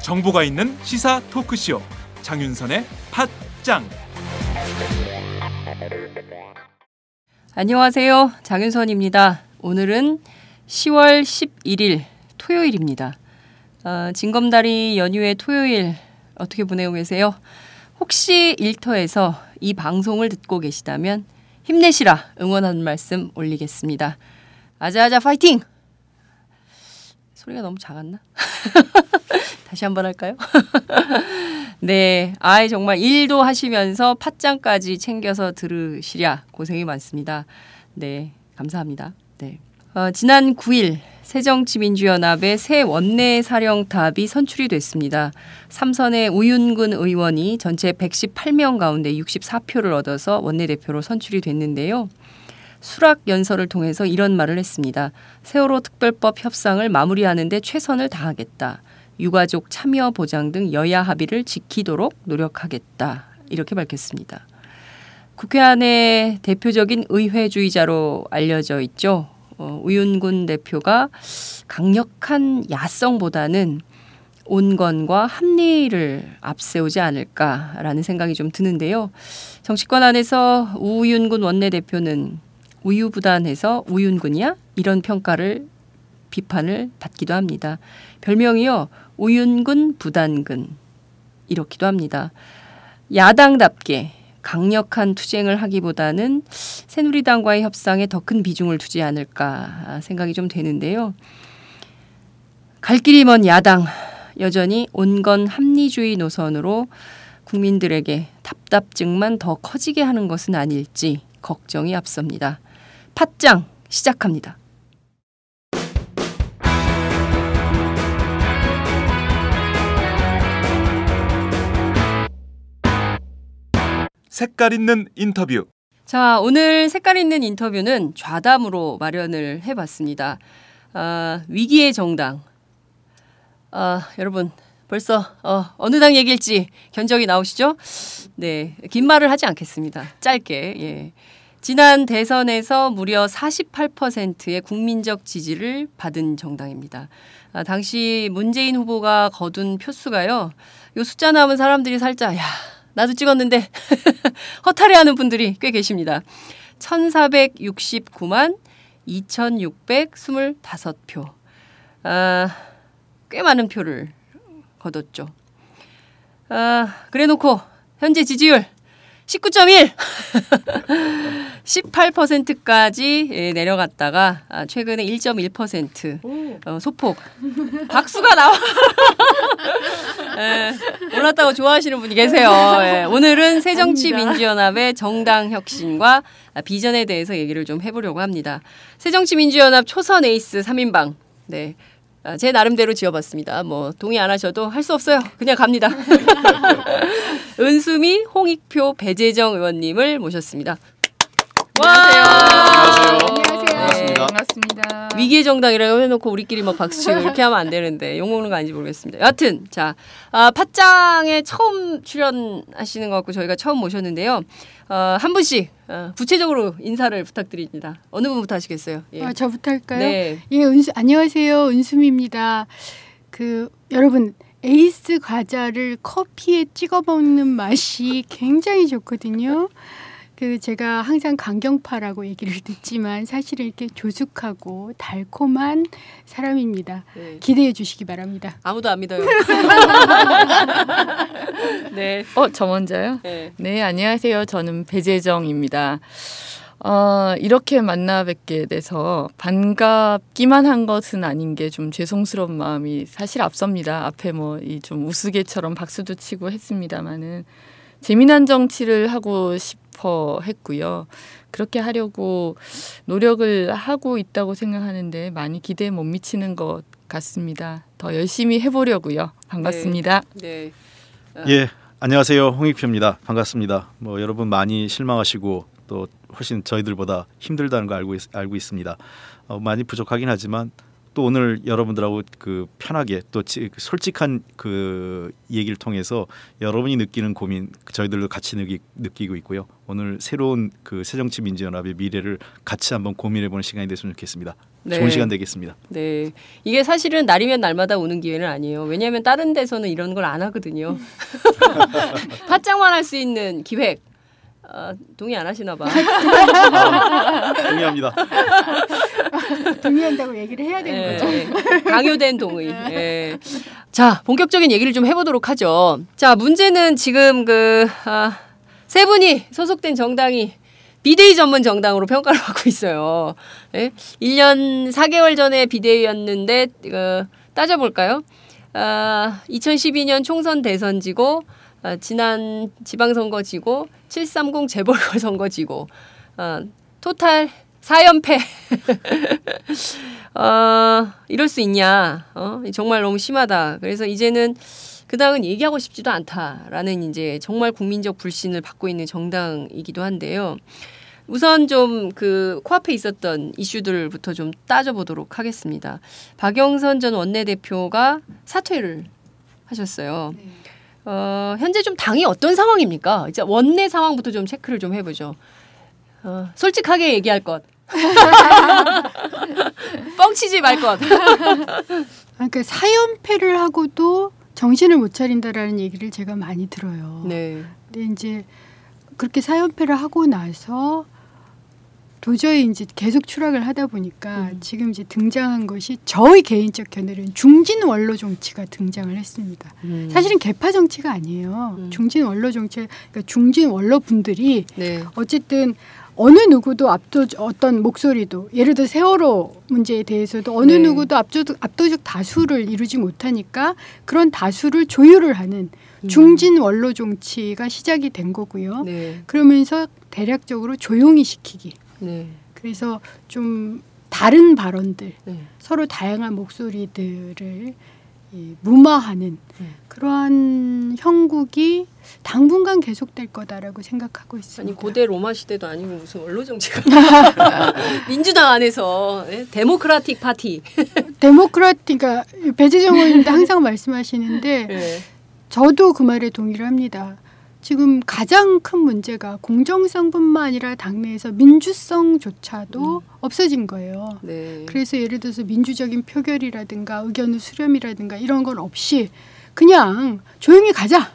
정보가 있는 시사 토크쇼 장윤선의 팟짱. 안녕하세요. 장윤선입니다. 오늘은 10월 11일 토요일입니다. 징검다리 연휴의 토요일 어떻게 보내고 계세요? 혹시 일터에서 이 방송을 듣고 계시다면 힘내시라 응원하는 말씀 올리겠습니다. 아자아자 파이팅! 소리가 너무 작았나? 다시 한번 할까요? 네, 정말 일도 하시면서 팟짱까지 챙겨서 들으시랴 고생이 많습니다. 네, 감사합니다. 네, 지난 9일 새정치민주연합의 새 원내사령탑이 선출이 됐습니다. 삼선의 우윤근 의원이 전체 118명 가운데 64표를 얻어서 원내대표로 선출이 됐는데요. 수락 연설을 통해서 이런 말을 했습니다. 세월호 특별법 협상을 마무리하는 데 최선을 다하겠다. 유가족 참여 보장 등 여야 합의를 지키도록 노력하겠다. 이렇게 밝혔습니다. 국회 안에 대표적인 의회주의자로 알려져 있죠. 우윤근 대표가 강력한 야성보다는 온건과 합리를 앞세우지 않을까라는 생각이 좀 드는데요. 정치권 안에서 우윤근 원내대표는 우유부단해서 우윤근이야? 이런 비판을 받기도 합니다. 별명이요. 우윤근 부단근 이렇기도 합니다. 야당답게 강력한 투쟁을 하기보다는 새누리당과의 협상에 더 큰 비중을 두지 않을까 생각이 좀 되는데요. 갈 길이 먼 야당 여전히 온건 합리주의 노선으로 국민들에게 답답증만 더 커지게 하는 것은 아닐지 걱정이 앞섭니다. 팟짱 시작합니다. 색깔 있는 인터뷰. 자, 오늘 색깔 있는 인터뷰는 좌담으로 마련을 해봤습니다. 위기의 정당. 여러분 벌써 어느 당 얘기일지 견적이 나오시죠? 네, 긴 말을 하지 않겠습니다. 짧게. 예. 지난 대선에서 무려 48%의 국민적 지지를 받은 정당입니다. 당시 문재인 후보가 거둔 표수가요. 요 숫자 남은 사람들이 살짝 나도 찍었는데 허탈해하는 분들이 꽤 계십니다. 1469만 2625표. 꽤 많은 표를 거뒀죠. 그래놓고 현재 지지율 19.1 18%까지 내려갔다가 최근에 1.1% 소폭 박수가 나와 올랐다고 좋아하시는 분이 계세요. 오늘은 새정치민주연합의 정당혁신과 비전에 대해서 얘기를 좀 해보려고 합니다. 새정치민주연합 초선 에이스 3인방. 네. 제 나름대로 지어봤습니다. 뭐 동의 안 하셔도 할 수 없어요. 그냥 갑니다. 은수미, 홍익표, 배재정 의원님을 모셨습니다. 안녕하세요. 네. 반갑습니다. 위기의 정당이라고 해놓고 우리끼리 막 박수치고 이렇게 하면 안 되는데 욕먹는 거 아닌지 모르겠습니다. 여하튼 자, 팟짱에 처음 출연하시는 것 같고 저희가 처음 모셨는데요. 한 분씩 구체적으로 인사를 부탁드립니다. 어느 분부터 하시겠어요? 예. 저부터 할까요? 네. 예, 안녕하세요. 은수미입니다. 여러분 에이스 과자를 커피에 찍어 먹는 맛이 굉장히 좋거든요. 제가 항상 강경파라고 얘기를 듣지만 사실은 이렇게 조숙하고 달콤한 사람입니다. 네. 기대해 주시기 바랍니다. 아무도 안 믿어요. 네. 저 먼저요? 네. 네, 안녕하세요. 저는 배재정입니다. 이렇게 만나 뵙게 돼서 반갑기만 한 것은 아닌 게 좀 죄송스러운 마음이 사실 앞섭니다. 앞에 이 좀 우스개처럼 박수도 치고 했습니다마는 재미난 정치를 하고 싶어 했고요. 그렇게 하려고 노력을 하고 있다고 생각하는데 많이 기대에 못 미치는 것 같습니다. 더 열심히 해보려고요. 반갑습니다. 네. 예, 안녕하세요. 홍익표입니다. 반갑습니다. 여러분 많이 실망하시고 또 훨씬 저희들보다 힘들다는 거 알고 있습니다. 많이 부족하긴 하지만 또 오늘 여러분들하고 그 편하게 또 솔직한 그 얘기를 통해서 여러분이 느끼는 고민 저희들도 같이 느끼고 있고요. 오늘 새로운 그 새정치민주연합의 미래를 같이 한번 고민해보는 시간이 됐으면 좋겠습니다. 네. 좋은 시간 되겠습니다. 네, 이게 사실은 날이면 날마다 오는 기회는 아니에요. 왜냐하면 다른 데서는 이런 걸 안 하거든요. 팟짱만 할 수 있는 기획. 동의 안 하시나 봐. 동의합니다. 동의한다고 얘기를 해야 되는 거죠. 강요된 동의. 예. 자, 본격적인 얘기를 좀 해보도록 하죠. 자, 문제는 지금 세 분이 소속된 정당이 비대위 전문 정당으로 평가를 받고 있어요. 예? 1년 4개월 전에 비대위였는데 따져볼까요? 2012년 총선 대선 지고 지난 지방선거 지고 730 재보궐선거 지고 토탈 4연패. 이럴 수 있냐. 정말 너무 심하다. 그래서 이제는 그 당은 얘기하고 싶지도 않다라는 이제 정말 국민적 불신을 받고 있는 정당이기도 한데요. 우선 좀 그 코앞에 있었던 이슈들부터 좀 따져보도록 하겠습니다. 박영선 전 원내대표가 사퇴를 하셨어요. 네. 현재 좀 당이 어떤 상황입니까? 이제 원내 상황부터 좀 체크를 좀 해보죠. 솔직하게 얘기할 것. 뻥치지 말 것. 그러니까 사연패를 하고도 정신을 못 차린다라는 얘기를 제가 많이 들어요. 네. 근데 이제 그렇게 사연패를 하고 나서 도저히 이제 계속 추락을 하다 보니까 지금 이제 등장한 것이 저의 개인적 견해는 중진 원로 정치가 등장을 했습니다. 사실은 개파 정치가 아니에요. 중진 원로 정치, 그러니까 중진 원로 분들이 네. 어쨌든 어느 누구도 어떤 목소리도 예를 들어 세월호 문제에 대해서도 어느 네. 누구도 압도적 다수를 이루지 못하니까 그런 다수를 조율을 하는 중진 원로 정치가 시작이 된 거고요. 네. 그러면서 대략적으로 조용히 시키기. 네. 그래서 좀 다른 발언들, 네. 서로 다양한 목소리들을 무마하는 그러한 형국이 당분간 계속될 거다라고 생각하고 있습니다. 아니 고대 로마 시대도 아니고 무슨 원로 정치가 민주당 안에서 데모크라틱 파티. 그러니까 배재정 의원님도 항상 말씀하시는데 네. 저도 그 말에 동의를 합니다. 지금 가장 큰 문제가 공정성뿐만 아니라 당내에서 민주성조차도 없어진 거예요. 네. 그래서 예를 들어서 민주적인 표결이라든가 의견의 수렴이라든가 이런 건 없이 그냥 조용히 가자.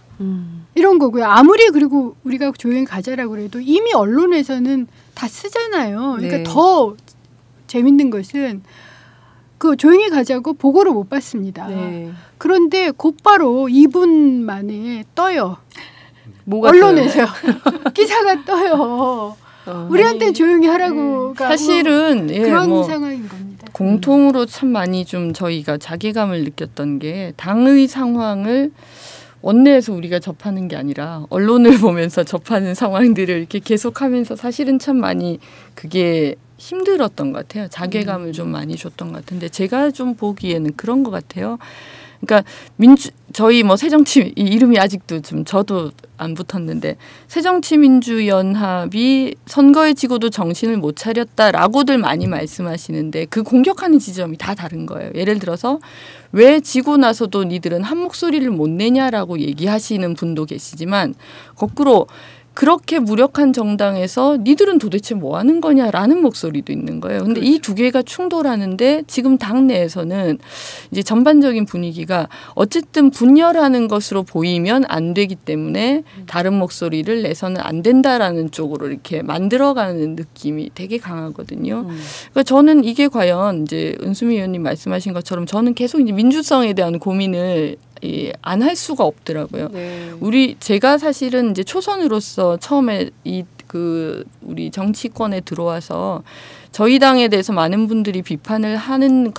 이런 거고요. 아무리 그리고 우리가 조용히 가자라고 그래도 이미 언론에서는 다 쓰잖아요. 그러니까 네. 더 재밌는 것은 그 조용히 가자고 보고를 못 받습니다. 네. 그런데 곧바로 2분 만에 떠요. 뭐가 언론에서 기사가 떠요. 우리한테 조용히 하라고가 사실은 그런 뭐 상황인 겁니다. 공통으로 참 많이 좀 저희가 자괴감을 느꼈던 게 당의 상황을 원내에서 우리가 접하는 게 아니라 언론을 보면서 접하는 상황들을 이렇게 계속하면서 사실은 참 많이 그게 힘들었던 것 같아요. 자괴감을 좀 많이 줬던 것 같은데 제가 좀 보기에는 그런 것 같아요. 그러니까 저희 뭐 새정치 이 이름이 아직도 좀 저도 안 붙었는데 새정치민주연합이 선거에 지고도 정신을 못 차렸다라고들 많이 말씀하시는데 그 공격하는 지점이 다 다른 거예요. 예를 들어서 왜 지고 나서도 니들은 한 목소리를 못 내냐라고 얘기하시는 분도 계시지만 거꾸로 그렇게 무력한 정당에서 니들은 도대체 뭐 하는 거냐라는 목소리도 있는 거예요. 근데 이 두 개가 충돌하는데 지금 당내에서는 이제 전반적인 분위기가 어쨌든 분열하는 것으로 보이면 안 되기 때문에 다른 목소리를 내서는 안 된다라는 쪽으로 이렇게 만들어가는 느낌이 되게 강하거든요. 그러니까 저는 이게 과연 이제 은수미 의원님 말씀하신 것처럼 저는 계속 이제 민주성에 대한 고민을 안 할 수가 없더라고요. 네. 제가 사실은 이제 초선으로서 처음에 우리 정치권에 들어와서 저희 당에 대해서 많은 분들이 비판을 하는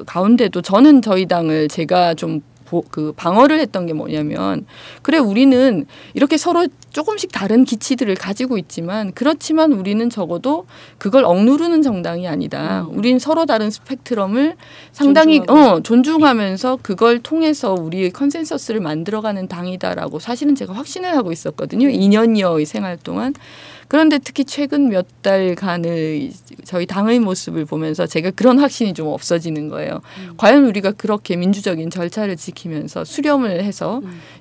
가운데도 저는 저희 당을 제가 좀 그 방어를 했던 게 뭐냐면 그래 우리는 이렇게 서로 조금씩 다른 기치들을 가지고 있지만 그렇지만 우리는 적어도 그걸 억누르는 정당이 아니다. 우린 서로 다른 스펙트럼을 상당히 존중하면서 그걸 통해서 우리의 컨센서스를 만들어가는 당이다라고 사실은 제가 확신을 하고 있었거든요. 2년여의 생활 동안. 그런데 특히 최근 몇 달간의 저희 당의 모습을 보면서 제가 그런 확신이 좀 없어지는 거예요. 과연 우리가 그렇게 민주적인 절차를 지키면서 수렴을 해서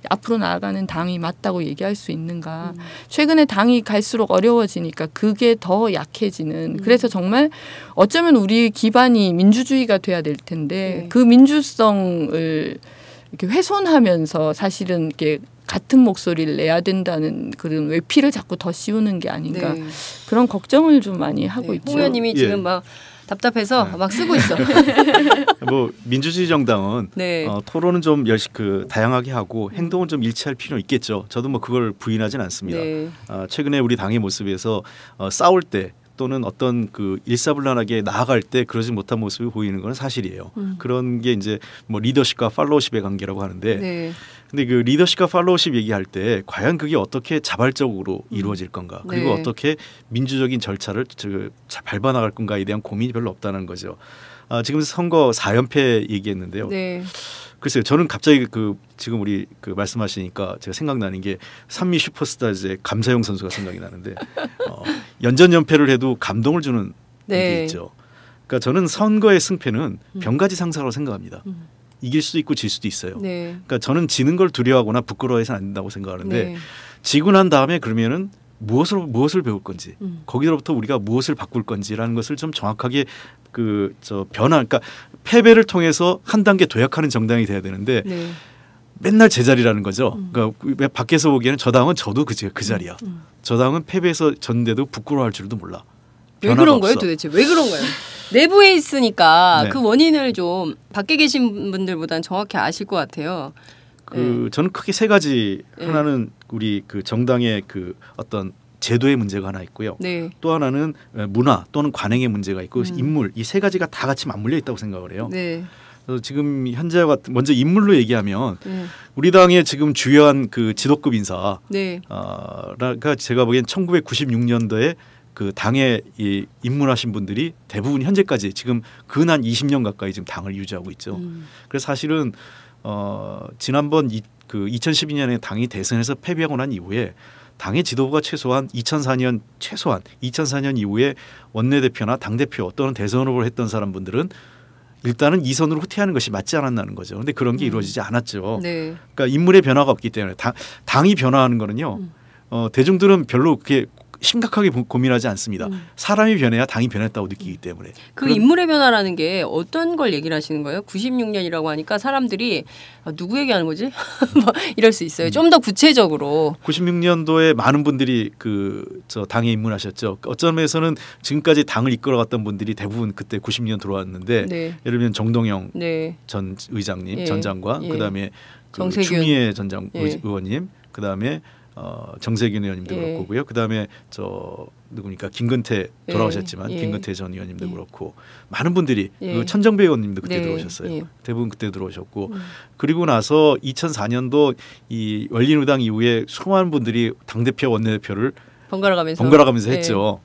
앞으로 나아가는 당이 맞다고 얘기할 수 있는가. 최근에 당이 갈수록 어려워지니까 그게 더 약해지는. 그래서 정말 어쩌면 우리 기반이 민주주의가 돼야 될 텐데 그 민주성을 이렇게 훼손하면서 사실은 이렇게 같은 목소리를 내야 된다는 그런 외피를 자꾸 더 씌우는 게 아닌가 그런 걱정을 좀 많이 하고 있죠. 홍 의원님이 지금 막 답답해서 막 쓰고 있어. 뭐 민주주의 정당은 토론은 좀 다양하게 하고 행동은 좀 일치할 필요 있겠죠. 저도 뭐 그걸 부인하진 않습니다. 최근에 우리 당의 모습에서 싸울 때 또는 어떤 그 일사불란하게 나아갈 때 그러지 못한 모습이 보이는 건 사실이에요. 그런 게 이제 뭐 리더십과 팔로우십의 관계라고 하는데 근데 그 리더십과 팔로우십 얘기할 때 과연 그게 어떻게 자발적으로 이루어질 건가 그리고 어떻게 민주적인 절차를 밟아 나갈 건가에 대한 고민이 별로 없다는 거죠. 지금 선거 4연패 얘기했는데요. 글쎄요, 저는 갑자기 지금 우리 말씀하시니까 제가 생각나는 게 산미 슈퍼스타즈의 감사용 선수가 생각이 나는데 연전연패를 해도 감동을 주는 게 있죠. 그러니까 저는 선거의 승패는 병가지 상사라고 생각합니다. 이길 수도 있고 질 수도 있어요. 그러니까 저는 지는 걸 두려워하거나 부끄러워해서는 안 된다고 생각하는데 지고 난 다음에 그러면은 무엇을 배울 건지 거기서부터 우리가 무엇을 바꿀 건지라는 것을 좀 정확하게 그러니까 패배를 통해서 한 단계 도약하는 정당이 돼야 되는데 맨날 제자리라는 거죠. 그러니까 밖에서 보기에는 저 당은 저도 그 자리야. 저 당은 패배해서 졌는데도 부끄러워할 줄도 몰라. 왜 그런 거예요 도대체? 왜 그런 거예요? 내부에 있으니까 그 원인을 좀 밖에 계신 분들보다는 정확히 아실 것 같아요. 저는 크게 세 가지. 하나는 우리 그 정당의 그 어떤 제도의 문제가 하나 있고요. 또 하나는 문화 또는 관행의 문제가 있고 인물 이 세 가지가 다 같이 맞물려 있다고 생각을 해요. 그래서 지금 현재와 같은 먼저 인물로 얘기하면 우리 당의 지금 주요한 그 지도급 인사 가 제가 보기엔 1996년도에 그 당에 입문하신 분들이 대부분 현재까지 지금 근한 20년 가까이 지금 당을 유지하고 있죠. 그래서 사실은 지난번 2012년에 당이 대선에서 패배하고 난 이후에 당의 지도부가 최소한 2004년 이후에 원내대표나 당대표 또는 대선 후보를 했던 사람분들은 일단은 2선으로 후퇴하는 것이 맞지 않았나는 거죠. 그런데 그런 게 이루어지지 않았죠. 그러니까 인물의 변화가 없기 때문에 당이 변화하는 거는요. 대중들은 별로 그렇게 심각하게 고민하지 않습니다. 사람이 변해야 당이 변했다고 느끼기 때문에. 그 인물의 변화라는 게 어떤 걸 얘기를 하시는 거예요? 96년이라고 하니까 사람들이 누구 얘기하는 거지? 뭐 이럴 수 있어요. 좀 더 구체적으로. 96년도에 많은 분들이 당에 입문하셨죠. 어떤 면에서는 지금까지 당을 이끌어갔던 분들이 대부분 그때 90년 들어왔는데 예를 들면 정동영 전 의장님, 전 장관, 그다음에 추미애 전 의원님, 그다음에 정세균 의원님도 그렇고요. 그다음에 누굽니까 김근태 돌아오셨지만 김근태 전 의원님도 그렇고 많은 분들이 천정배 의원님도 그때 들어오셨어요. 대부분 그때 들어오셨고 그리고 나서 2004년도 이 열린우당 이후에 수많은 분들이 당대표 원내대표를 번갈아가면서 했죠.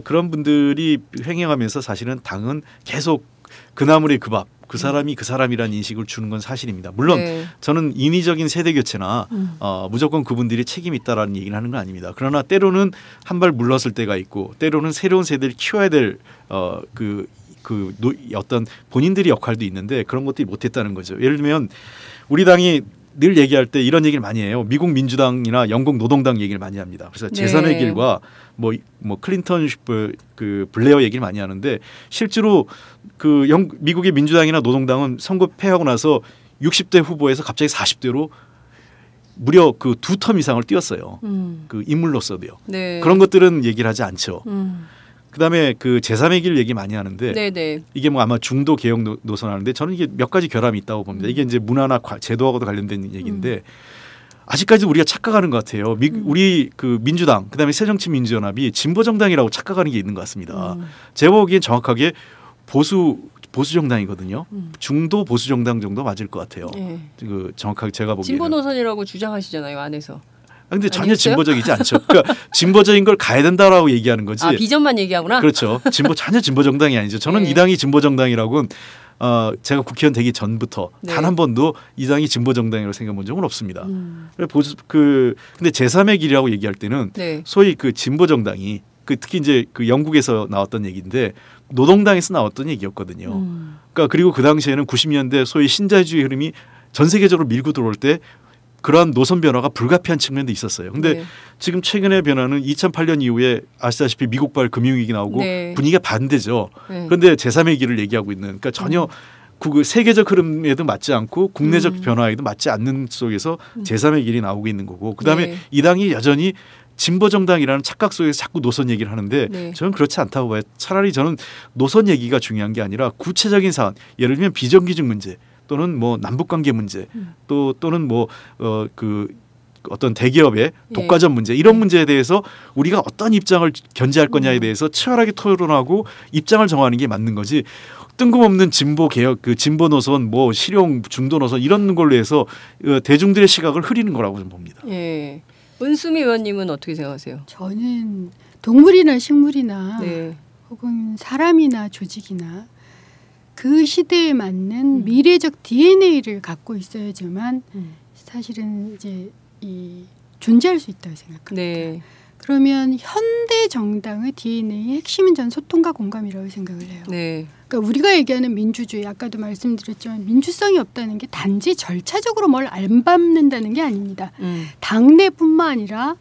그런 분들이 횡행하면서 사실은 당은 계속 그나물의 그 밥 그 사람이 그 사람이라는 인식을 주는 건 사실입니다. 물론 저는 인위적인 세대 교체나 무조건 그분들이 책임이 있다라는 얘기를 하는 건 아닙니다. 그러나 때로는 한 발 물렀을 때가 있고 때로는 새로운 세대를 키워야 될 어떤 본인들의 역할도 있는데 그런 것들이 못했다는 거죠. 예를 들면 우리 당이 늘 얘기할 때 이런 얘기를 많이 해요. 미국 민주당이나 영국 노동당 얘기를 많이 합니다. 그래서 제3의 길과 뭐 클린턴 그 블레어 얘기를 많이 하는데 실제로 미국의 민주당이나 노동당은 선거 패하고 나서 60대 후보에서 갑자기 40대로 무려 그 2텀 이상을 뛰었어요. 그 인물로서도요. 그런 것들은 얘기를 하지 않죠. 그다음에 그 제3의 길 얘기 많이 하는데 이게 뭐 아마 중도 개혁 노선 하는데 저는 이게 몇 가지 결함이 있다고 봅니다. 이게 이제 문화나 제도하고도 관련된 얘기인데 아직까지 우리가 착각하는 것 같아요. 우리 그 민주당 그다음에 새정치민주연합이 진보 정당이라고 착각하는 게 있는 것 같습니다. 제가 보기엔 정확하게 보수 정당이거든요. 중도 보수 정당 정도 맞을 것 같아요. 예. 그 정확하게 제가 보기에는. 진보 노선이라고 주장하시잖아요 안에서. 근데 전혀 아니었어요? 진보적이지 않죠. 그러니까 진보적인 걸 가야 된다라고 얘기하는 거지. 아 비전만 얘기하구나. 그렇죠. 전혀 진보 정당이 아니죠. 저는 네. 이 당이 진보 정당이라고는 제가 국회의원 되기 전부터 네. 단 한 번도 이 당이 진보 정당이라고 생각해 본 적은 없습니다. 근데 제3의 길이라고 얘기할 때는 네. 소위 그 진보 정당이 특히 이제 그 영국에서 나왔던 얘기인데 노동당에서 나왔던 얘기였거든요. 그러니까 그리고 그 당시에는 90년대 소위 신자유주의 흐름이 전 세계적으로 밀고 들어올 때 그러한 노선 변화가 불가피한 측면도 있었어요. 근데 네. 지금 최근의 변화는 2008년 이후에 아시다시피 미국발 금융위기 나오고 네. 분위기가 반대죠. 네. 그런데 제3의 길을 얘기하고 있는 그러니까 전혀 그 세계적 흐름에도 맞지 않고 국내적 변화에도 맞지 않는 속에서 제3의 길이 나오고 있는 거고 그다음에 네. 이 당이 여전히 진보 정당이라는 착각 속에서 자꾸 노선 얘기를 하는데 네. 저는 그렇지 않다고 봐요. 차라리 저는 노선 얘기가 중요한 게 아니라 구체적인 사안, 예를 들면 비정규직 문제 또는 뭐 남북관계 문제 또는 뭐 그 어떤 대기업의 독과점 문제 이런 문제에 대해서 우리가 어떤 입장을 견지할 거냐에 대해서 치열하게 토론하고 입장을 정하는 게 맞는 거지. 뜬금없는 진보 개혁, 그 진보 노선, 뭐 실용 중도 노선 이런 걸로 해서 대중들의 시각을 흐리는 거라고 좀 봅니다. 예. 은수미 의원님은 어떻게 생각하세요? 저는 동물이나 식물이나 네. 혹은 사람이나 조직이나 그 시대에 맞는 미래적 DNA를 갖고 있어야지만 사실은 이제 존재할 수 있다고 생각합니다. 네. 그러면 현대 정당의 DNA의 핵심은 전 소통과 공감이라고 생각을 해요. 네. 그러니까 우리가 얘기하는 민주주의, 아까도 말씀드렸지만 민주성이 없다는 게 단지 절차적으로 뭘 안 밟는다는 게 아닙니다. 당내뿐만 아니라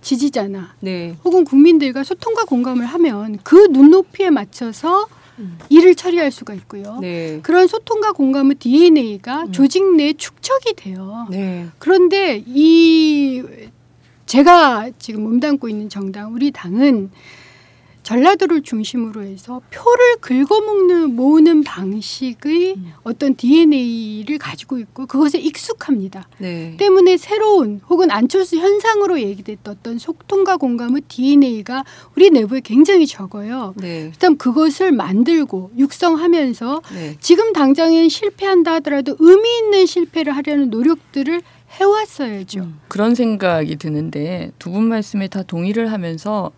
지지자나 네. 혹은 국민들과 소통과 공감을 하면 그 눈높이에 맞춰서 일을 처리할 수가 있고요. 네. 그런 소통과 공감의 DNA가 조직 내에 축적이 돼요. 네. 그런데 제가 지금 몸담고 있는 정당 우리 당은 전라도를 중심으로 해서 표를 모으는 방식의 어떤 DNA를 가지고 있고 그것에 익숙합니다. 네. 때문에 새로운 혹은 안철수 현상으로 얘기됐던 어떤 소통과 공감의 DNA가 우리 내부에 굉장히 적어요. 네. 일단 그것을 만들고 육성하면서 네. 지금 당장엔 실패한다 하더라도 의미 있는 실패를 하려는 노력들을 해왔어야죠. 그런 생각이 드는데 두 분 말씀에 다 동의를 하면서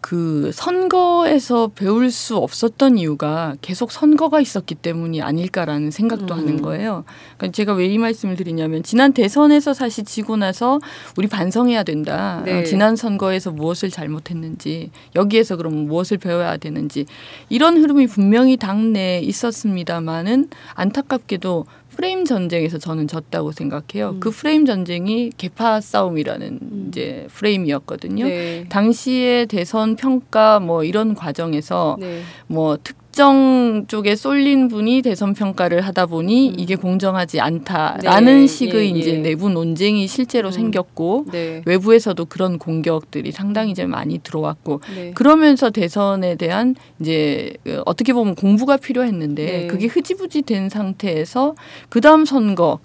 그 선거에서 배울 수 없었던 이유가 계속 선거가 있었기 때문이 아닐까라는 생각도 하는 거예요. 그러니까 제가 왜 이 말씀을 드리냐면 지난 대선에서 사실 지고 나서 우리 반성해야 된다. 네. 지난 선거에서 무엇을 잘못했는지 여기에서 그럼 무엇을 배워야 되는지 이런 흐름이 분명히 당내에 있었습니다마는 안타깝게도 프레임 전쟁에서 저는 졌다고 생각해요. 그 프레임 전쟁이 계파 싸움이라는 이제 프레임이었거든요. 네. 당시의 대선 평가 뭐 이런 과정에서 네. 뭐 특정 쪽에 쏠린 분이 대선 평가를 하다 보니 이게 공정하지 않다라는 네. 식의 예, 이제 예. 내부 논쟁이 실제로 생겼고 네. 외부에서도 그런 공격들이 상당히 이제 많이 들어왔고 네. 그러면서 대선에 대한 이제 어떻게 보면 공부가 필요했는데 네. 그게 흐지부지 된 상태에서 그다음 선거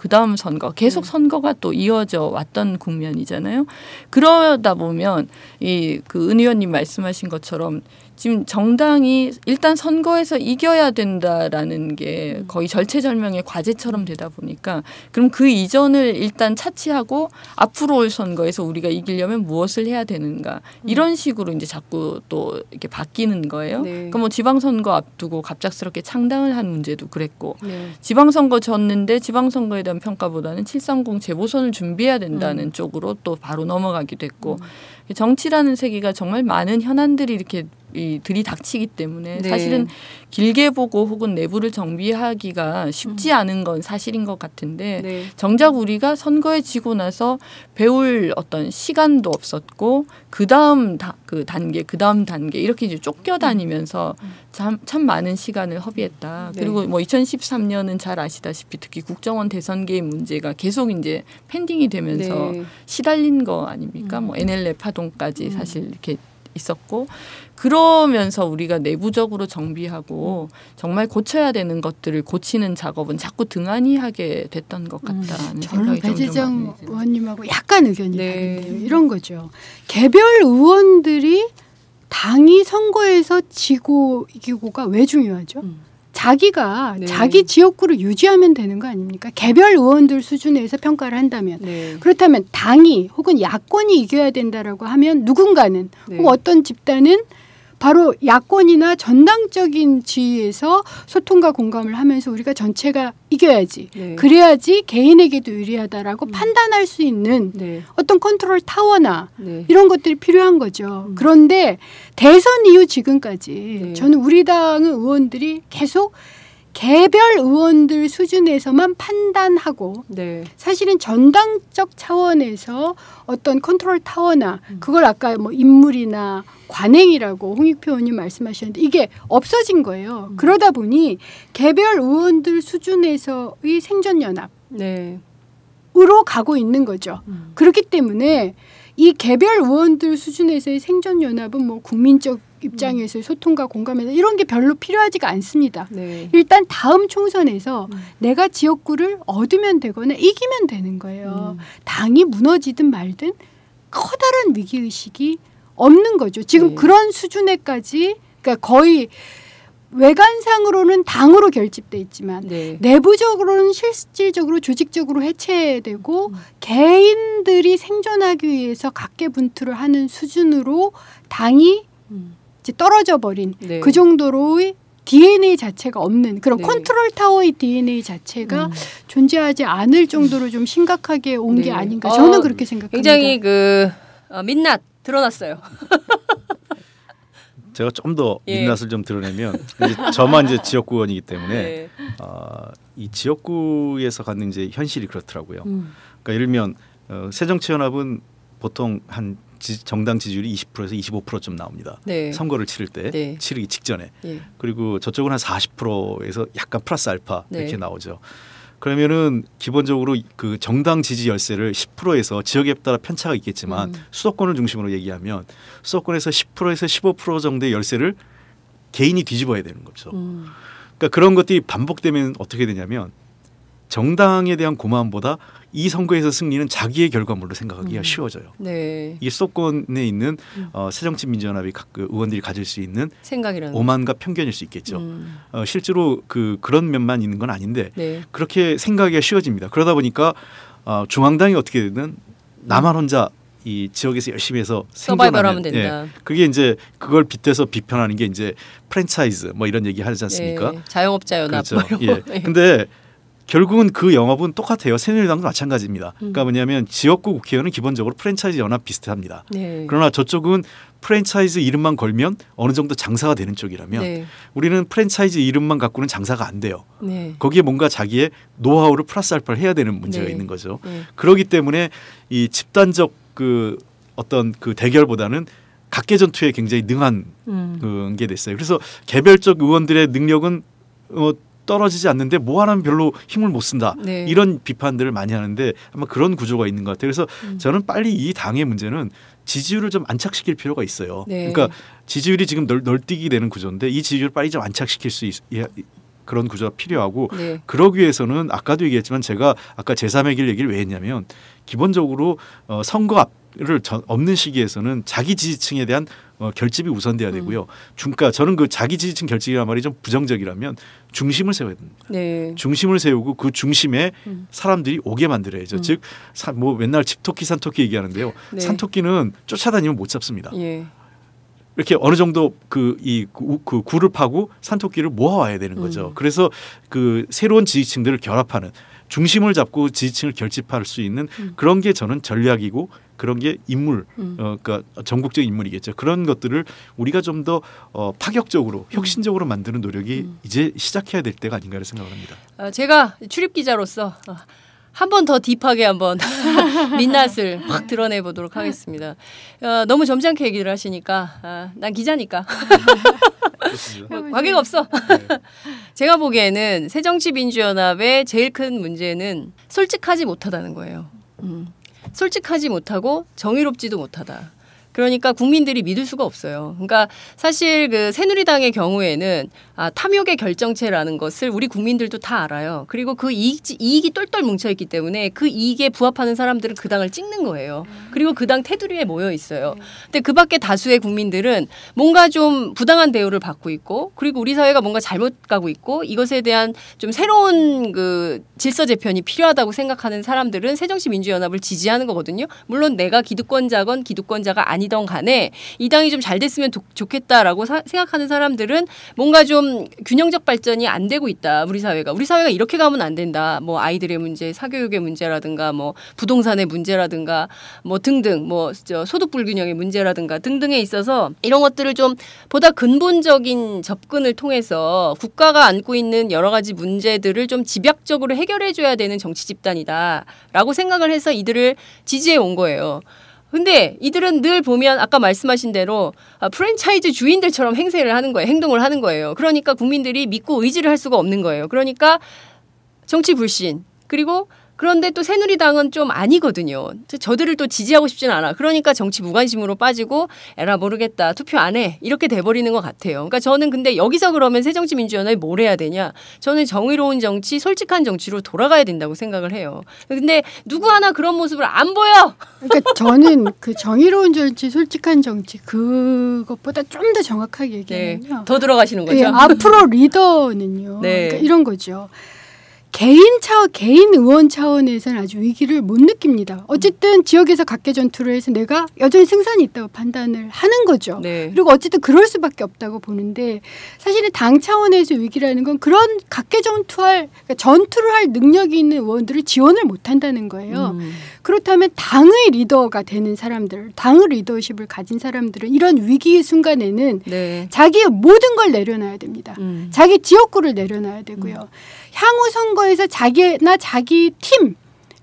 계속 선거가 또 이어져 왔던 국면이잖아요. 그러다 보면 그 은 의원님 말씀하신 것처럼 지금 정당이 일단 선거에서 이겨야 된다라는 게 거의 절체절명의 과제처럼 되다 보니까 그럼 그 이전을 일단 차치하고 앞으로 올 선거에서 우리가 이기려면 무엇을 해야 되는가 이런 식으로 이제 자꾸 또 이렇게 바뀌는 거예요. 네. 그러니까 뭐 지방선거 앞두고 갑작스럽게 창당을 한 문제도 그랬고 네. 지방선거 졌는데 지방선거에 대한 평가보다는 730 재보선을 준비해야 된다는 쪽으로 또 바로 넘어가기도 했고 정치라는 세계가 정말 많은 현안들이 이렇게 들이닥치기 때문에 네. 사실은 길게 보고 혹은 내부를 정비하기가 쉽지 않은 건 사실인 것 같은데 네. 정작 우리가 선거에 지고 나서 배울 어떤 시간도 없었고 그 다음 단계 이렇게 이제 쫓겨다니면서 참 많은 시간을 허비했다. 네. 그리고 뭐 2013년은 잘 아시다시피 특히 국정원 대선 개입 문제가 계속 이제 pending이 되면서 네. 시달린 거 아닙니까? 뭐 NLL 파동까지 사실 이렇게 있었고 그러면서 우리가 내부적으로 정비하고 정말 고쳐야 되는 것들을 고치는 작업은 자꾸 등한히 하게 됐던 것 같다는 저는 생각이 좀 배재정 많이 의원님하고 약간 의견이 네. 다른데요. 이런 거죠. 개별 의원들이 당이 선거에서 지고 이기고가 왜 중요하죠? 자기가 네. 자기 지역구를 유지하면 되는 거 아닙니까? 개별 의원들 수준에서 평가를 한다면 네. 그렇다면 당이 혹은 야권이 이겨야 된다라고 하면 누군가는 네. 혹은 어떤 집단은 바로 야권이나 전당적인 지위에서 소통과 공감을 하면서 우리가 전체가 이겨야지. 네. 그래야지 개인에게도 유리하다라고 판단할 수 있는 네. 어떤 컨트롤 타워나 네. 이런 것들이 필요한 거죠. 그런데 대선 이후 지금까지 네. 저는 우리 당 의원들이 계속 개별 의원들 수준에서만 판단하고 네. 사실은 전당적 차원에서 어떤 컨트롤 타워나 그걸 아까 뭐 인물이나 관행이라고 홍익표 의원님 말씀하셨는데 이게 없어진 거예요. 그러다 보니 개별 의원들 수준에서의 생존연합 네. 으로 가고 있는 거죠. 그렇기 때문에 이 개별 의원들 수준에서의 생존연합은 뭐 국민적 입장에서의 소통과 공감에서 이런 게 별로 필요하지가 않습니다. 네. 일단 다음 총선에서 내가 지역구를 얻으면 되거나 이기면 되는 거예요. 당이 무너지든 말든 커다란 위기의식이 없는 거죠. 지금 네. 그런 수준에까지 그러니까 거의 외관상으로는 당으로 결집돼 있지만 네. 내부적으로는 실질적으로 조직적으로 해체되고 개인들이 생존하기 위해서 각계분투를 하는 수준으로 당이 이제 떨어져 버린 네. 그 정도로의 DNA 자체가 없는 그런 네. 컨트롤 타워의 DNA 자체가 존재하지 않을 정도로 좀 심각하게 온 게 네. 아닌가 저는 그렇게 생각합니다. 굉장히 그 민낯 드러났어요. 제가 좀 더 예. 민낯을 좀 드러내면 이제 저만 이제 지역구 의원이기 때문에 네. 이 지역구에서 갖는 이제 현실이 그렇더라고요. 음. 그러니까 예를 들면 새정치연합은 보통 한 정당 지지율이 20%에서 25%좀 나옵니다. 네. 선거를 치를 때 네. 치르기 직전에 예. 그리고 저쪽은 한 40%에서 약간 플러스 알파 네. 이렇게 나오죠. 그러면은 기본적으로 그 정당 지지 열세를 10%에서 지역에 따라 편차가 있겠지만 수도권을 중심으로 얘기하면 수도권에서 10%에서 15% 정도의 열세를 개인이 뒤집어야 되는 거죠. 그러니까 그런 것들이 반복되면 어떻게 되냐면 정당에 대한 고마움보다 이 선거에서 승리는 자기의 결과물로 생각하기가 쉬워져요. 네. 이게 수도권에 있는 새정치민주연합이 각 그 의원들이 가질 수 있는 생각이라는 오만과 편견일 수 있겠죠. 실제로 그런 면만 있는 건 아닌데 네. 그렇게 생각하기가 쉬워집니다. 그러다 보니까 중앙당이 어떻게 되든 나만 혼자 이 지역에서 열심히 해서 서바이벌하면 생존하는 된다. 그게 이제 그걸 빗대서 비판하는 게 이제 프랜차이즈 뭐 이런 얘기 하지 않습니까? 네. 자영업자 연합. 그렇죠. 뭐 이런 거. 예. 근데 결국은 그 영업은 똑같아요. 새누리당도 마찬가지입니다. 그러니까 뭐냐면 지역구 국회의원은 기본적으로 프랜차이즈 연합 비슷합니다. 네. 그러나 저쪽은 프랜차이즈 이름만 걸면 어느 정도 장사가 되는 쪽이라면 네. 우리는 프랜차이즈 이름만 갖고는 장사가 안 돼요. 네. 거기에 뭔가 자기의 노하우를 플러스 알파를 해야 되는 문제가 네. 있는 거죠. 네. 그렇기 때문에 이 집단적 그 어떤 그 대결보다는 각계 전투에 굉장히 능한 게 됐어요. 그래서 개별적 의원들의 능력은 떨어지지 않는데 뭐 하나는 별로 힘을 못 쓴다. 네. 이런 비판들을 많이 하는데 아마 그런 구조가 있는 것 같아요. 그래서 저는 빨리 이 당의 문제는 지지율을 좀 안착시킬 필요가 있어요. 네. 그러니까 지지율이 지금 널뛰기 되는 구조인데 이 지지율을 빨리 좀 안착시킬 수 그런 구조가 필요하고 네. 그러기 위해서는 아까도 얘기했지만 제가 아까 제3의 길 얘기를 왜 했냐면 기본적으로 선거 앞을 없는 시기에서는 자기 지지층에 대한 결집이 우선돼야 되고요. 그러니까 저는 그 자기 지지층 결집이란 말이 좀 부정적이라면 중심을 세워야 됩니다. 네. 중심을 세우고 그 중심에 사람들이 오게 만들어야죠. 즉 뭐 맨날 집토끼 산토끼 얘기하는데요. 네. 산토끼는 쫓아다니면 못 잡습니다. 예. 이렇게 어느 정도 그 굴을 파고 산토끼를 모아와야 되는 거죠. 그래서 그 새로운 지지층들을 결합하는 중심을 잡고 지지층을 결집할 수 있는 그런 게 저는 전략이고 그런 게 인물, 그러니까 전국적 인물이겠죠. 그런 것들을 우리가 좀 더 파격적으로 혁신적으로 만드는 노력이 이제 시작해야 될 때가 아닌가를 생각합니다. 제가 출입 기자로서 한 번 더 딥하게 한번 민낯을 확 드러내 보도록 하겠습니다. 너무 점잖게 얘기를 하시니까 난 기자니까 뭐, 관계가 없어. 제가 보기에는 새정치민주연합의 제일 큰 문제는 솔직하지 못하다는 거예요. 솔직하지 못하고 정의롭지도 못하다. 그러니까 국민들이 믿을 수가 없어요. 그러니까 사실 그 새누리당의 경우에는 탐욕의 결정체라는 것을 우리 국민들도 다 알아요. 그리고 그 이익이 똘똘 뭉쳐있기 때문에 그 이익에 부합하는 사람들은 그 당을 찍는 거예요. 그리고 그 당 테두리에 모여 있어요. 근데 그 밖에 다수의 국민들은 뭔가 좀 부당한 대우를 받고 있고 그리고 우리 사회가 뭔가 잘못 가고 있고 이것에 대한 좀 새로운 그 질서 재편이 필요하다고 생각하는 사람들은 새정치민주연합을 지지하는 거거든요. 물론 내가 기득권자건 기득권자가 아니던 간에 이 당이 좀 잘 됐으면 좋겠다라고 생각하는 사람들은 뭔가 좀 균형적 발전이 안 되고 있다. 우리 사회가 이렇게 가면 안 된다. 뭐 아이들의 문제, 사교육의 문제라든가 뭐 부동산의 문제라든가 뭐 등등 뭐 소득 불균형의 문제라든가 등등에 있어서 이런 것들을 좀 보다 근본적인 접근을 통해서 국가가 안고 있는 여러 가지 문제들을 좀 집약적으로 해결해 줘야 되는 정치 집단이다라고 생각을 해서 이들을 지지해 온 거예요. 근데 이들은 늘 보면 아까 말씀하신 대로 프랜차이즈 주인들처럼 행세를 하는 거예요. 행동을 하는 거예요. 그러니까 국민들이 믿고 의지를 할 수가 없는 거예요. 그러니까 정치 불신 그리고 그런데 또 새누리당은 좀 아니거든요. 저들을 또 지지하고 싶진 않아. 그러니까 정치 무관심으로 빠지고 에라 모르겠다. 투표 안 해. 이렇게 돼버리는 것 같아요. 그러니까 저는 근데 여기서 그러면 새정치민주연합이 뭘 해야 되냐. 저는 정의로운 정치, 솔직한 정치로 돌아가야 된다고 생각을 해요. 근데 누구 하나 그런 모습을 안 보여. 그러니까 저는 그 정의로운 정치, 솔직한 정치 그것보다 좀 더 정확하게 얘기하면요. 네, 더 들어가시는 거죠. 네, 앞으로 리더는요. 네. 그러니까 이런 거죠. 개인 의원 차원에서는 아주 위기를 못 느낍니다. 어쨌든 지역에서 각계 전투를 해서 내가 여전히 승산이 있다고 판단을 하는 거죠. 네. 그리고 어쨌든 그럴 수밖에 없다고 보는데 사실은 당 차원에서 위기라는 건 그런 각계 그러니까 전투를 할 능력이 있는 의원들을 지원을 못 한다는 거예요. 그렇다면 당의 리더가 되는 사람들, 당의 리더십을 가진 사람들은 이런 위기의 순간에는 네. 자기의 모든 걸 내려놔야 됩니다. 자기 지역구를 내려놔야 되고요. 향후 선거에서 자기나 자기 팀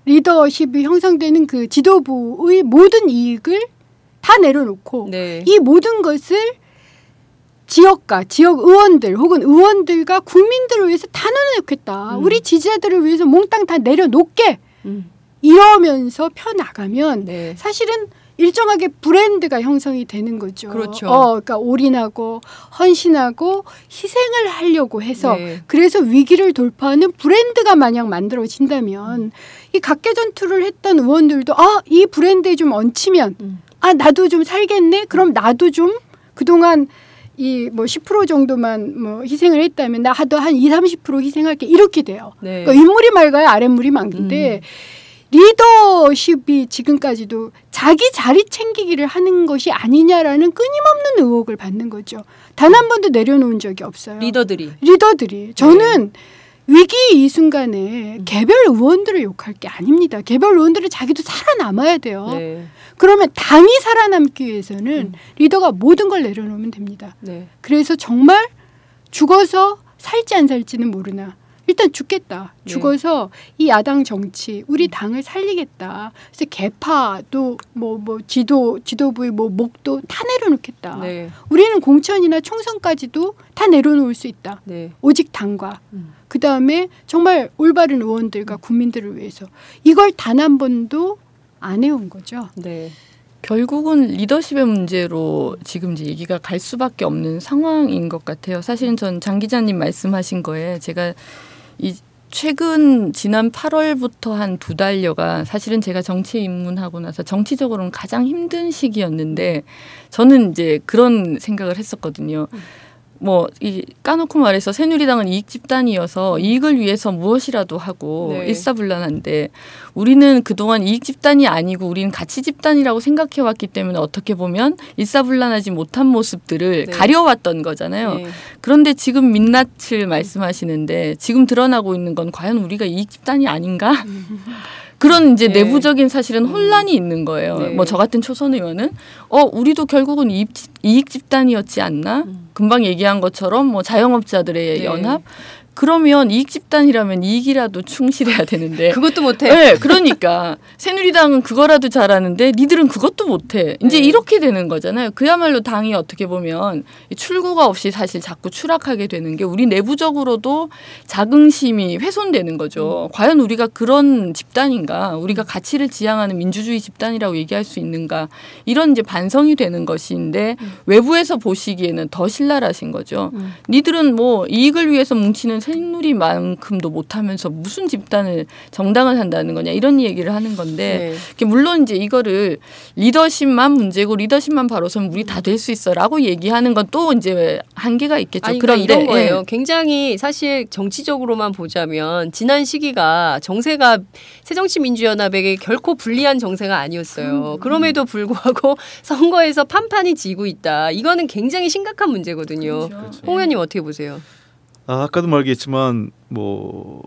리더십이 형성되는 그 지도부의 모든 이익을 다 내려놓고 네. 이 모든 것을 지역 의원들 혹은 의원들과 국민들을 위해서 다 나눠놓겠다. 우리 지지자들을 위해서 몽땅 다 내려놓게 이러면서 펴나가면 네. 사실은 일정하게 브랜드가 형성이 되는 거죠. 그렇죠. 그러니까 올인하고 헌신하고 희생을 하려고 해서 네. 그래서 위기를 돌파하는 브랜드가 만약 만들어진다면 이 각계 전투를 했던 의원들도 이 브랜드에 좀 얹히면 나도 좀 살겠네. 그럼 나도 좀 그동안 이 뭐 10% 정도만 뭐 희생을 했다면 나도 한 20-30% 희생할게 이렇게 돼요. 네. 그러니까 윗물이 맑아야 아랫물이 맑은데 리더십이 지금까지도 자기 자리 챙기기를 하는 것이 아니냐라는 끊임없는 의혹을 받는 거죠. 단 한 번도 내려놓은 적이 없어요. 리더들이. 저는 위기 이 순간에 개별 의원들을 욕할 게 아닙니다. 개별 의원들은 자기도 살아남아야 돼요. 네. 그러면 당이 살아남기 위해서는 리더가 모든 걸 내려놓으면 됩니다. 네. 그래서 정말 죽어서 살지 안 살지는 모르나 일단 죽겠다. 네. 죽어서 이 야당 정치, 우리 당을 살리겠다. 그래서 개파도 지도부의 목도 다 내려놓겠다. 네. 우리는 공천이나 총선까지도 다 내려놓을 수 있다. 네. 오직 당과. 그다음에 정말 올바른 의원들과 국민들을 위해서 이걸 단 한 번도 안 해온 거죠. 네. 결국은 리더십의 문제로 지금 이제 얘기가 갈 수밖에 없는 상황인 것 같아요. 사실은 전 장 기자님 말씀하신 거에 제가 지난 8월부터 한 2달여가 사실은 제가 정치에 입문하고 나서 정치적으로는 가장 힘든 시기였는데 저는 이제 그런 생각을 했었거든요. 까놓고 말해서 새누리당은 이익 집단이어서 이익을 위해서 무엇이라도 하고 네. 일사불란한데 우리는 그동안 이익 집단이 아니고 우리는 가치 집단이라고 생각해왔기 때문에 어떻게 보면 일사불란하지 못한 모습들을 네. 가려왔던 거잖아요. 네. 그런데 지금 민낯을 말씀하시는데 지금 드러나고 있는 건 과연 우리가 이익 집단이 아닌가? 그런 이제 네. 내부적인 사실은 혼란이 있는 거예요. 네. 저 같은 초선 의원은 우리도 결국은 이익 집단이었지 않나? 금방 얘기한 것처럼 자영업자들의 네. 연합 그러면 이익 집단이라면 이익이라도 충실해야 되는데 그것도 못해. 네, 그러니까 새누리당은 그거라도 잘하는데 니들은 그것도 못해. 이제 네. 이렇게 되는 거잖아요. 그야말로 당이 어떻게 보면 출구가 없이 사실 자꾸 추락하게 되는 게 우리 내부적으로도 자긍심이 훼손되는 거죠. 과연 우리가 그런 집단인가? 우리가 가치를 지향하는 민주주의 집단이라고 얘기할 수 있는가? 이런 이제 반성이 되는 것인데 외부에서 보시기에는 더 신랄하신 거죠. 니들은 뭐 이익을 위해서 뭉치는 새누리만큼도 못하면서 무슨 집단을 정당을 한다는 거냐 이런 얘기를 하는 건데 물론 이제 이거를 리더십만 문제고 리더십만 바로서는 우리 다 될 수 있어라고 얘기하는 건 또 이제 한계가 있겠죠. 아니, 그런데 이런 거예요. 굉장히 사실 정치적으로만 보자면 지난 시기가 정세가 새정치민주연합에게 결코 불리한 정세가 아니었어요. 그럼에도 불구하고 선거에서 판판이 지고 있다. 이거는 굉장히 심각한 문제거든요. 그렇죠. 홍 의원님 어떻게 보세요? 아까도 말했지만 뭐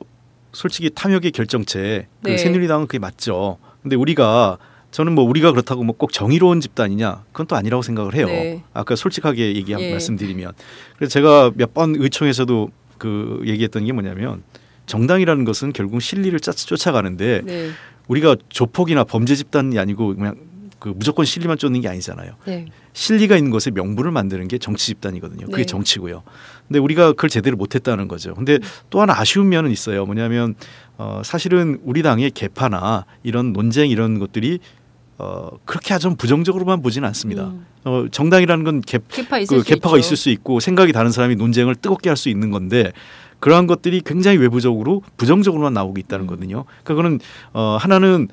솔직히 탐욕의 결정체 그 네. 새누리당은 그게 맞죠. 근데 우리가 저는 뭐 우리가 그렇다고 뭐 꼭 정의로운 집단이냐 그건 또 아니라고 생각을 해요. 네. 아까 솔직하게 예. 말씀드리면 그래서 제가 몇 번 의총에서도 그 얘기했던 게 뭐냐면 정당이라는 것은 결국 실리를 쫓아가는데 네. 우리가 조폭이나 범죄 집단이 아니고 그냥 그 무조건 실리만 쫓는 게 아니잖아요. 네. 실리가 있는 것에 명분을 만드는 게 정치 집단이거든요. 그게 네. 정치고요. 근데 우리가 그걸 제대로 못했다는 거죠. 근데 또 하나 아쉬운 면은 있어요. 뭐냐면 사실은 우리 당의 개파나 이런 논쟁 이런 것들이 그렇게 아주 부정적으로만 보지는 않습니다. 정당이라는 건 개파가 있을 수 있고 생각이 다른 사람이 논쟁을 뜨겁게 할 수 있는 건데 그러한 것들이 굉장히 외부적으로 부정적으로만 나오고 있다는 거거든요. 그러니까 그거는 하나는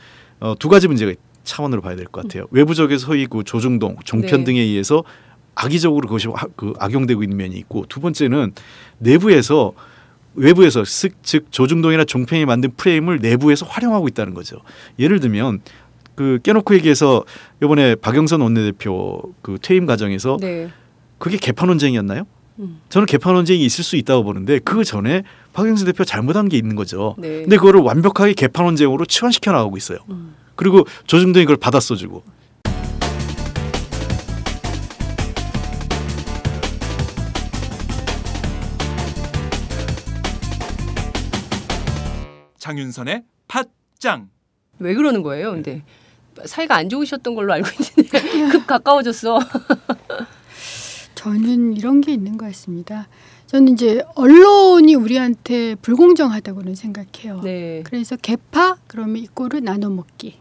두 가지 문제가 차원으로 봐야 될 것 같아요. 외부적에서 소위 그 조중동, 종편 네. 등에 의해서 악의적으로 그것이 악용되고 있는 면이 있고 두 번째는 내부에서 외부에서 즉 조중동이나 종편이 만든 프레임을 내부에서 활용하고 있다는 거죠. 예를 들면 그 깨놓고 얘기해서 이번에 박영선 원내대표 그 퇴임 과정에서 네. 그게 개파 논쟁이었나요? 저는 개파 논쟁이 있을 수 있다고 보는데 그 전에 박영선 대표 잘못한 게 있는 거죠. 네. 근데 그거를 완벽하게 개파 논쟁으로 치환시켜 나가고 있어요. 그리고 조중동이 그걸 받아 써주고. 장윤선의 팟짱. 왜 그러는 거예요? 근데 사이가 안 좋으셨던 걸로 알고 있는데 급 가까워졌어. 저는 이런 게 있는 것 같습니다. 저는 이제 언론이 우리한테 불공정하다고는 생각해요. 네. 그래서 개파 그러면 이꼴을 나눠먹기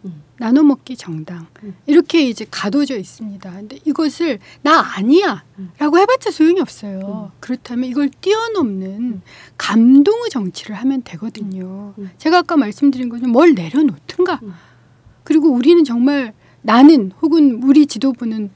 정당 이렇게 이제 가둬져 있습니다. 근데 이것을 나 아니야라고 해봤자 소용이 없어요. 그렇다면 이걸 뛰어넘는 감동의 정치를 하면 되거든요. 제가 아까 말씀드린 것처럼 뭘 내려놓든가. 그리고 우리는 정말 나는 혹은 우리 지도부는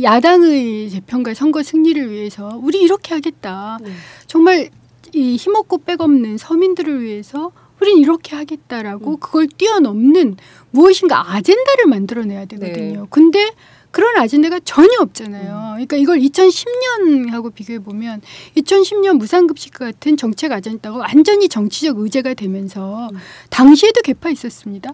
야당의 재편과 선거 승리를 위해서 우리 이렇게 하겠다. 정말 이 힘없고 백없는 서민들을 위해서 우린 이렇게 하겠다라고 그걸 뛰어넘는 무엇인가 아젠다를 만들어내야 되거든요. 근데 그런 아젠다가 전혀 없잖아요. 그러니까 이걸 2010년하고 비교해 보면 2010년 무상급식 같은 정책 아젠다가 완전히 정치적 의제가 되면서 당시에도 개파 있었습니다.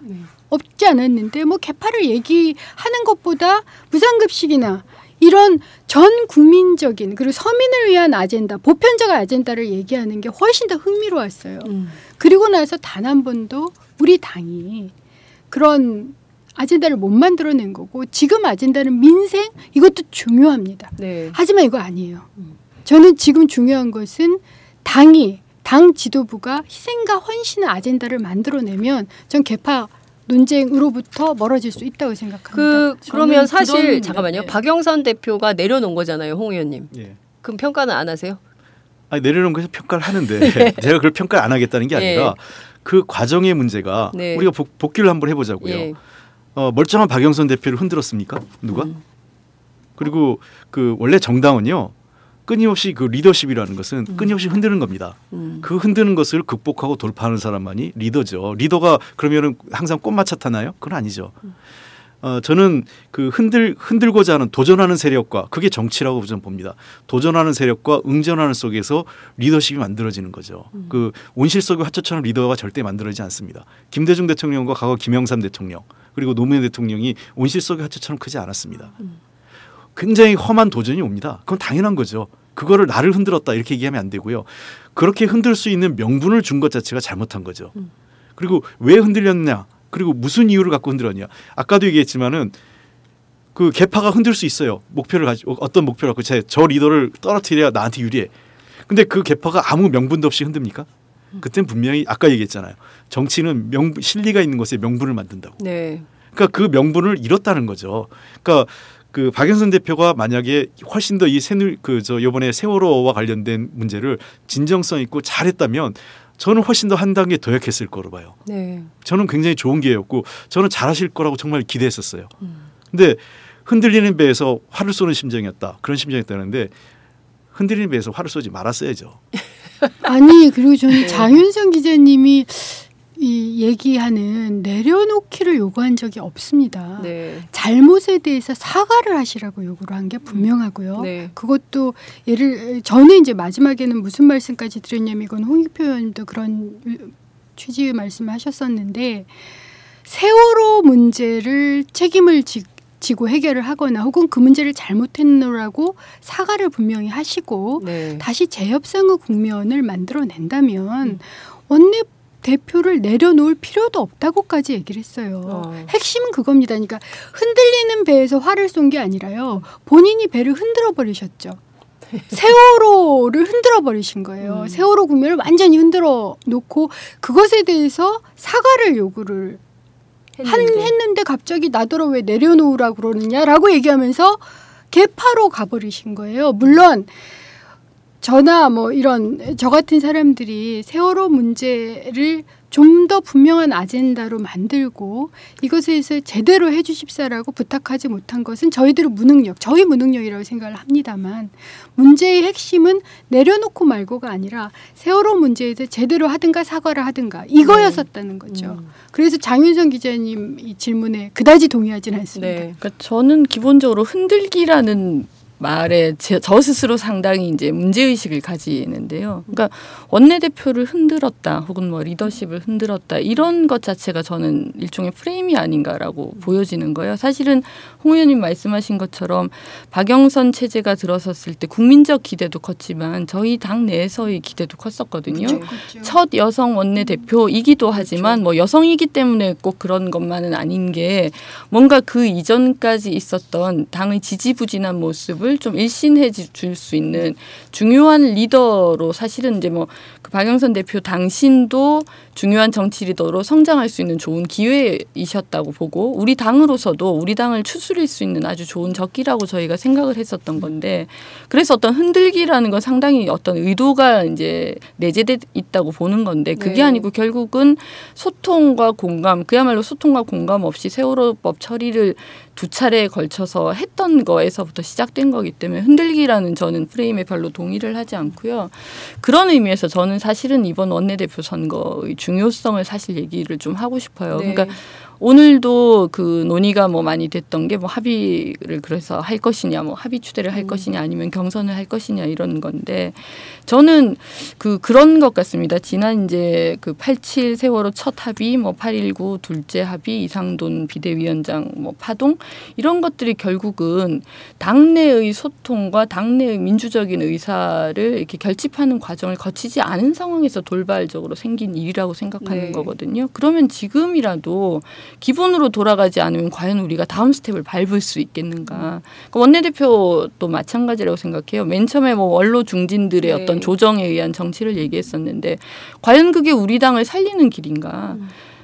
없지 않았는데 뭐 개파를 얘기하는 것보다 무상급식이나 이런 전 국민적인 그리고 서민을 위한 아젠다, 보편적 아젠다를 얘기하는 게 훨씬 더 흥미로웠어요. 그리고 나서 단 한 번도 우리 당이 그런 아젠다를 못 만들어낸 거고 지금 아젠다는 민생 이것도 중요합니다. 네. 하지만 이거 아니에요. 저는 지금 중요한 것은 당 지도부가 희생과 헌신의 아젠다를 만들어내면 전 개파 논쟁으로부터 멀어질 수 있다고 생각합니다. 그러면 사실 잠깐만요. 네. 박영선 대표가 내려놓은 거잖아요, 홍 의원님. 예. 그럼 평가는 안 하세요? 아니, 내려놓은 것에서 평가를 하는데 제가 그걸 평가를 안 하겠다는 게 아니라 그 과정의 문제가 네. 우리가 복귀를 한번 해보자고요. 예. 멀쩡한 박영선 대표를 흔들었습니까? 누가? 그리고 그 원래 정당은요. 끊임없이 그 리더십이라는 것은 끊임없이 흔드는 겁니다. 그 흔드는 것을 극복하고 돌파하는 사람만이 리더죠. 리더가 그러면은 항상 꽃마차 타나요? 그건 아니죠. 저는 그 흔들고자 하는 도전하는 세력과 그게 정치라고 저는 봅니다. 도전하는 세력과 응전하는 속에서 리더십이 만들어지는 거죠. 그 온실 속의 화초처럼 리더가 절대 만들어지지 않습니다. 김대중 대통령과 과거 김영삼 대통령 그리고 노무현 대통령이 온실 속의 화초처럼 크지 않았습니다. 굉장히 험한 도전이 옵니다. 그건 당연한 거죠. 그거를 나를 흔들었다 이렇게 얘기하면 안 되고요. 그렇게 흔들 수 있는 명분을 준 것 자체가 잘못한 거죠. 그리고 왜 흔들렸냐? 그리고 무슨 이유를 갖고 흔들었냐? 아까도 얘기했지만은 그 계파가 흔들 수 있어요. 목표를 가지고 어떤 목표를 갖고 저 리더를 떨어뜨려야 나한테 유리해. 근데 그 계파가 아무 명분도 없이 흔듭니까? 그땐 분명히 아까 얘기했잖아요. 정치는 실리가 있는 것에 명분을 만든다고. 네. 그러니까 그 명분을 잃었다는 거죠. 그러니까 그 박영선 대표가 만약에 훨씬 더 이 이번에 세월호와 관련된 문제를 진정성 있고 잘했다면 저는 훨씬 더 한 단계 더 약했을 거로 봐요. 네. 저는 굉장히 좋은 기회였고 저는 잘하실 거라고 정말 기대했었어요. 근데 흔들리는 배에서 화를 쏘는 심정이었다. 그런 심정이었다는데 흔들리는 배에서 화를 쏘지 말았어야죠. 아니 그리고 저는 장윤선 기자님이 이 얘기하는 내려놓기를 요구한 적이 없습니다. 네. 잘못에 대해서 사과를 하시라고 요구를 한 게 분명하고요. 네. 그것도 저는 이제 마지막에는 무슨 말씀까지 드렸냐면 이건 홍익표 의원도 그런 취지의 말씀을 하셨었는데 세월호 문제를 책임을 지고 해결을 하거나 혹은 그 문제를 잘못했노라고 사과를 분명히 하시고 네. 다시 재협상의 국면을 만들어낸다면 원내 대표를 내려놓을 필요도 없다고까지 얘기를 했어요. 핵심은 그겁니다. 그러니까 흔들리는 배에서 화를 쏜 게 아니라요. 본인이 배를 흔들어 버리셨죠. 세월호를 흔들어 버리신 거예요. 세월호 국면을 완전히 흔들어 놓고 그것에 대해서 사과를 요구를 했는데 갑자기 나더러 왜 내려놓으라고 그러느냐라고 얘기하면서 개파로 가버리신 거예요. 물론 저나 뭐 이런 저 같은 사람들이 세월호 문제를 좀 더 분명한 아젠다로 만들고 이것에 대해서 제대로 해 주십사라고 부탁하지 못한 것은 저희 무능력이라고 생각을 합니다만 문제의 핵심은 내려놓고 말고가 아니라 세월호 문제에 대해 제대로 하든가 사과를 하든가 이거였었다는 거죠. 그래서 장윤선 기자님 이 질문에 그다지 동의하지는 않습니다. 네. 그러니까 저는 기본적으로 흔들기라는 말에 저 스스로 상당히 이제 문제의식을 가지는데요. 그러니까 원내대표를 흔들었다 혹은 뭐 리더십을 흔들었다 이런 것 자체가 저는 일종의 프레임이 아닌가라고 보여지는 거예요. 사실은 홍 의원님 말씀하신 것처럼 박영선 체제가 들어섰을 때 국민적 기대도 컸지만 저희 당 내에서의 기대도 컸었거든요. 그렇죠. 첫 여성 원내대표이기도 하지만 뭐 여성이기 때문에 꼭 그런 것만은 아닌 게 뭔가 그 이전까지 있었던 당의 지지부진한 모습을 좀 일신해 줄 수 있는 중요한 리더로 사실은 이제 뭐 그 박영선 대표 당신도 중요한 정치 리더로 성장할 수 있는 좋은 기회이셨다고 보고 우리 당으로서도 우리 당을 추스릴 수 있는 아주 좋은 적기라고 저희가 생각을 했었던 건데 그래서 어떤 흔들기라는 건 상당히 어떤 의도가 이제 내재돼 있다고 보는 건데 그게 네. 아니고 결국은 소통과 공감 그야말로 소통과 공감 없이 세월호법 처리를 두 차례에 걸쳐서 했던 거에서부터 시작된 거기 때문에 흔들기라는 저는 프레임에 별로 동의를 하지 않고요. 그런 의미에서 저는 사실은 이번 원내대표 선거의 중요성을 사실 얘기를 좀 하고 싶어요. 네. 그러니까 오늘도 그 논의가 뭐 많이 됐던 게 뭐 합의를 그래서 할 것이냐 뭐 합의 추대를 할 것이냐 아니면 경선을 할 것이냐 이런 건데 저는 그런 것 같습니다. 지난 이제 그 87 세월호 첫 합의 뭐 8.19 둘째 합의 이상돈 비대위원장 뭐 파동 이런 것들이 결국은 당내의 소통과 당내의 민주적인 의사를 이렇게 결집하는 과정을 거치지 않은 상황에서 돌발적으로 생긴 일이라고 생각하는 네. 거거든요. 그러면 지금이라도 기본으로 돌아가지 않으면 과연 우리가 다음 스텝을 밟을 수 있겠는가. 그러니까 원내대표도 마찬가지라고 생각해요. 맨 처음에 뭐 원로 중진들의 네. 어떤 조정에 의한 정치를 얘기했었는데 과연 그게 우리 당을 살리는 길인가.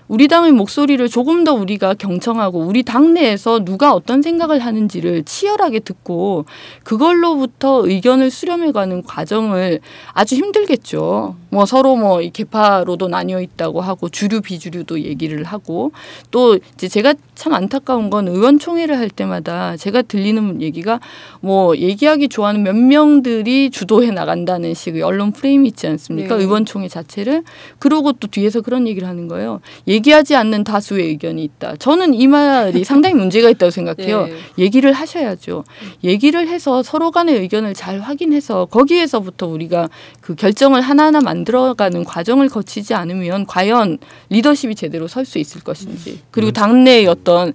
우리 당의 목소리를 조금 더 우리가 경청하고 우리 당내에서 누가 어떤 생각을 하는지를 치열하게 듣고 그걸로부터 의견을 수렴해가는 과정을 아주 힘들겠죠. 뭐 서로 뭐 이 계파로도 나뉘어 있다고 하고 주류 비주류도 얘기를 하고 또 이제 제가 참 안타까운 건 의원총회를 할 때마다 제가 들리는 얘기가 뭐 얘기하기 좋아하는 몇 명들이 주도해 나간다는 식의 언론 프레임이 있지 않습니까? 네. 의원총회 자체를. 그러고 또 뒤에서 그런 얘기를 하는 거예요. 얘기하지 않는 다수의 의견이 있다. 저는 이 말이 상당히 문제가 있다고 생각해요. 네. 얘기를 하셔야죠. 얘기를 해서 서로 간의 의견을 잘 확인해서 거기에서부터 우리가 그 결정을 하나하나 만들어가는 과정을 거치지 않으면 과연 리더십이 제대로 설 수 있을 것인지, 그리고 당내의 어떤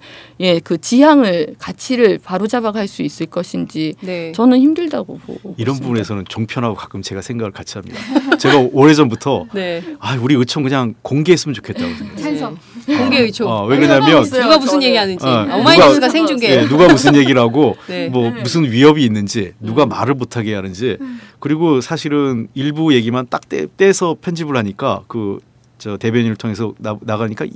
그 지향을 가치를 바로잡아갈 수 있을 것인지 네. 저는 힘들다고 보고 이런 있습니다. 부분에서는 종편하고 가끔 제가 생각을 같이 합니다. 제가 오래전부터 네. 우리 의총 그냥 공개했으면 좋겠다고 생각해요. 찬성. 공개 의총. 왜 그러냐면 누가 무슨 얘기 하는지. 누가- 어마이뉴스가 생중계. 예, 누가 무슨 얘기를 하고 네. 뭐 무슨 위협이 있는지 누가 말을 못하게 하는지 그리고 사실은 일부 얘기만 딱 떼서 편집을 하니까 저 대변인을 통해서 나가니까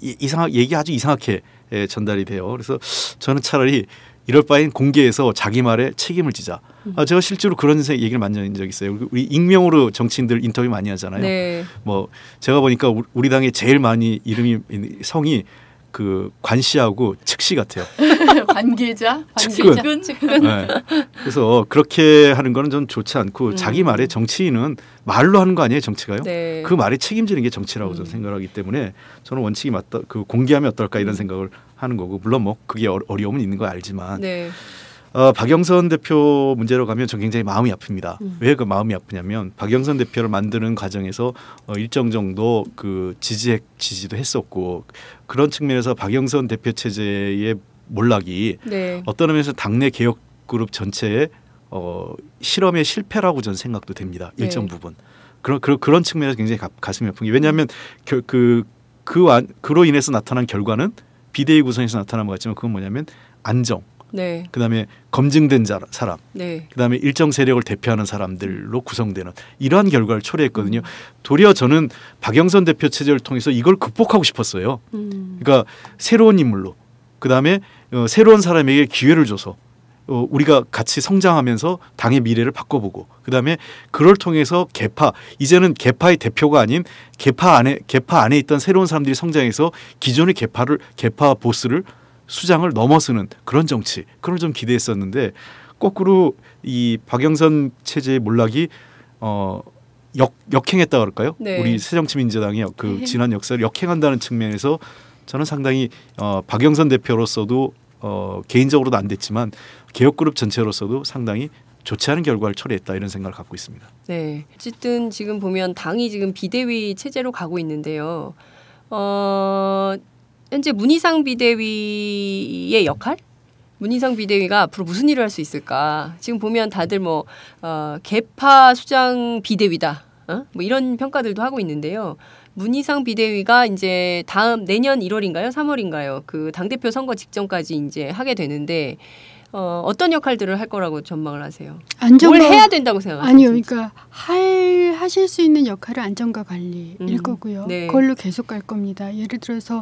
얘기 아주 이상하게 전달이 돼요. 그래서 저는 차라리 이럴 바엔 공개해서 자기 말에 책임을 지자. 제가 실제로 그런 얘기를 많이 한 적이 있어요. 우리 익명으로 정치인들 인터뷰 많이 하잖아요. 네. 뭐 제가 보니까 우리 당에 제일 많이 성이 관씨하고 측씨 같아요. 관계자, 측근. 네. 그래서 그렇게 하는 거는 좀 좋지 않고 자기 말에 정치인은 말로 하는 거 아니에요, 정치가요? 네. 그 말에 책임지는 게 정치라고 저는 생각하기 때문에 저는 원칙이 맞다. 공개하면 어떨까 이런 생각을 하는 거고 물론 뭐 그게 어려움은 있는 거 알지만 네. 박영선 대표 문제로 가면 전 굉장히 마음이 아픕니다. 왜 그 마음이 아프냐면 박영선 대표를 만드는 과정에서 일정 정도 지지도 했었고 그런 측면에서 박영선 대표 체제의 몰락이 네. 어떤 의미에서 당내 개혁 그룹 전체의 실험의 실패라고 저는 생각도 됩니다. 일정 네. 부분. 그런 측면에서 굉장히 가슴이 아픈 게 왜냐하면 그로 인해서 나타난 결과는 비대위 구성에서 나타난 것 같지만 그건 뭐냐면 안정. 네. 그다음에 검증된 사람, 네. 그다음에 일정 세력을 대표하는 사람들로 구성되는 이러한 결과를 초래했거든요. 도리어 저는 박영선 대표 체제를 통해서 이걸 극복하고 싶었어요. 그러니까 새로운 인물로, 그다음에 새로운 사람에게 기회를 줘서 우리가 같이 성장하면서 당의 미래를 바꿔보고, 그다음에 그걸 통해서 이제는 개파의 대표가 아닌 개파 안에 있던 새로운 사람들이 성장해서 기존의 개파 보스를 수장을 넘어서는 그런 정치, 그걸 좀 기대했었는데 거꾸로 이 박영선 체제의 몰락이 역행했다 그럴까요? 네. 우리 새정치민주당이 지난 역사를 역행한다는 측면에서 저는 상당히 박영선 대표로서도 개인적으로도 안 됐지만 개혁그룹 전체로서도 상당히 좋지 않은 결과를 초래했다 이런 생각을 갖고 있습니다. 네. 어쨌든 지금 보면 당이 지금 비대위 체제로 가고 있는데요. 현재 문희상 비대위의 역할? 문희상 비대위가 앞으로 무슨 일을 할 수 있을까? 지금 보면 다들 개파 수장 비대위다. 뭐 이런 평가들도 하고 있는데요. 문희상 비대위가 이제 내년 1월인가요? 3월인가요? 그 당대표 선거 직전까지 이제 하게 되는데 어떤 역할들을 할 거라고 전망을 하세요? 뭘 해야 된다고 생각하세요? 아니요, 그러니까 하실 수 있는 역할은 안전과 관리일 거고요. 네. 그걸로 계속 갈 겁니다. 예를 들어서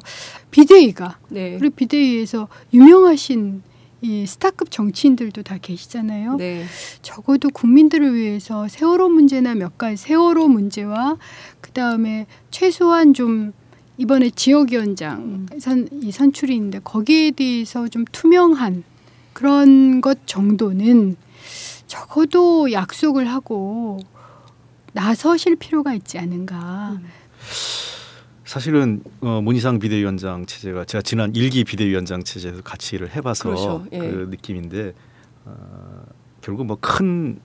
비대위가 네. 그리고 비대위에서 유명하신 이 스타급 정치인들도 다 계시잖아요. 네. 적어도 국민들을 위해서 세월호 문제나 몇 가지 세월호 문제와 그 다음에 최소한 좀 이번에 지역위원장 선출이 있는데 거기에 대해서 좀 투명한 그런 것 정도는 적어도 약속을 하고 나서실 필요가 있지 않은가. 사실은 문희상 비대위원장 체제가 제가 지난 1기 비대위원장 체제에서 같이 일을 해봐서 그렇죠. 예. 그 느낌인데 결국 큰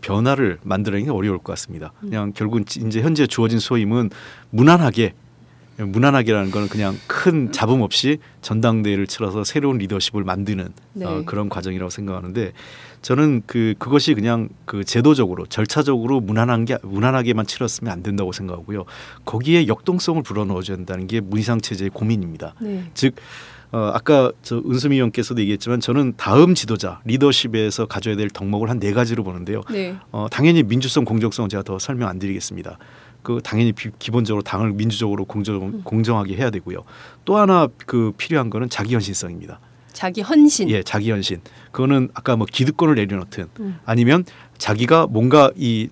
변화를 만들어내는 게 어려울 것 같습니다. 그냥 결국은 이제 현재 주어진 소임은 무난하게라는 거는 그냥 큰 잡음 없이 전당대회를 치러서 새로운 리더십을 만드는 네. 그런 과정이라고 생각하는데 저는 그것이 그냥 제도적으로 절차적으로 무난하게만 치렀으면 안 된다고 생각하고요. 거기에 역동성을 불어넣어줘야 된다는 게 문희상 체제의 고민입니다. 네. 즉 아까 은수미 의원께서도 얘기했지만 저는 다음 지도자 리더십에서 가져야 될 덕목을 한 4가지로 보는데요. 네. 당연히 민주성, 공정성은 제가 더 설명 안 드리겠습니다. 당연히 기본적으로 당을 민주적으로 공정하게 해야 되고요. 또 하나 필요한 거는 자기 헌신성입니다. 자기 헌신. 예, 자기 헌신. 그거는 아까 기득권을 내려놓든 아니면 자기가 뭔가 이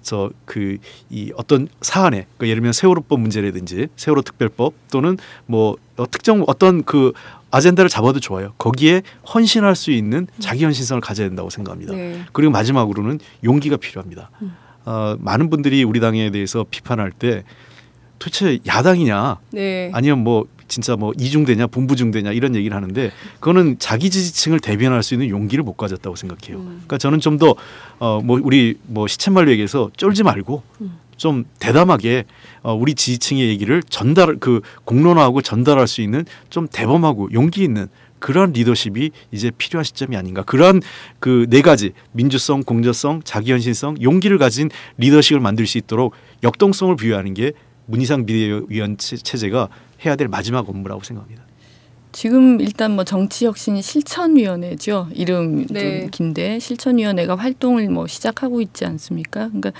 어떤 사안에 예를 들면 세월호법 문제라든지 세월호 특별법 또는 특정 어떤 아젠다를 잡아도 좋아요. 거기에 헌신할 수 있는 자기 헌신성을 가져야 된다고 생각합니다. 네. 그리고 마지막으로는 용기가 필요합니다. 많은 분들이 우리 당에 대해서 비판할 때 도대체 야당이냐 네. 아니면 진짜 뭐 이중대냐 본부중대냐 이런 얘기를 하는데 그거는 자기 지지층을 대변할 수 있는 용기를 못 가졌다고 생각해요. 그러니까 저는 좀 더 뭐 우리 뭐 시쳇말로 얘기해서 쫄지 말고 좀 대담하게 우리 지지층의 얘기를 공론화하고 전달할 수 있는 좀 대범하고 용기 있는 그러한 리더십이 이제 필요한 시점이 아닌가. 그러한 그 네 가지 민주성, 공정성, 자기현실성, 용기를 가진 리더십을 만들 수 있도록 역동성을 부여하는 게 문희상 비대위원 체제가 해야 될 마지막 업무라고 생각합니다. 지금 일단 뭐 정치혁신 실천위원회죠. 이름 네. 좀 긴데 실천위원회가 활동을 뭐 시작하고 있지 않습니까? 그러니까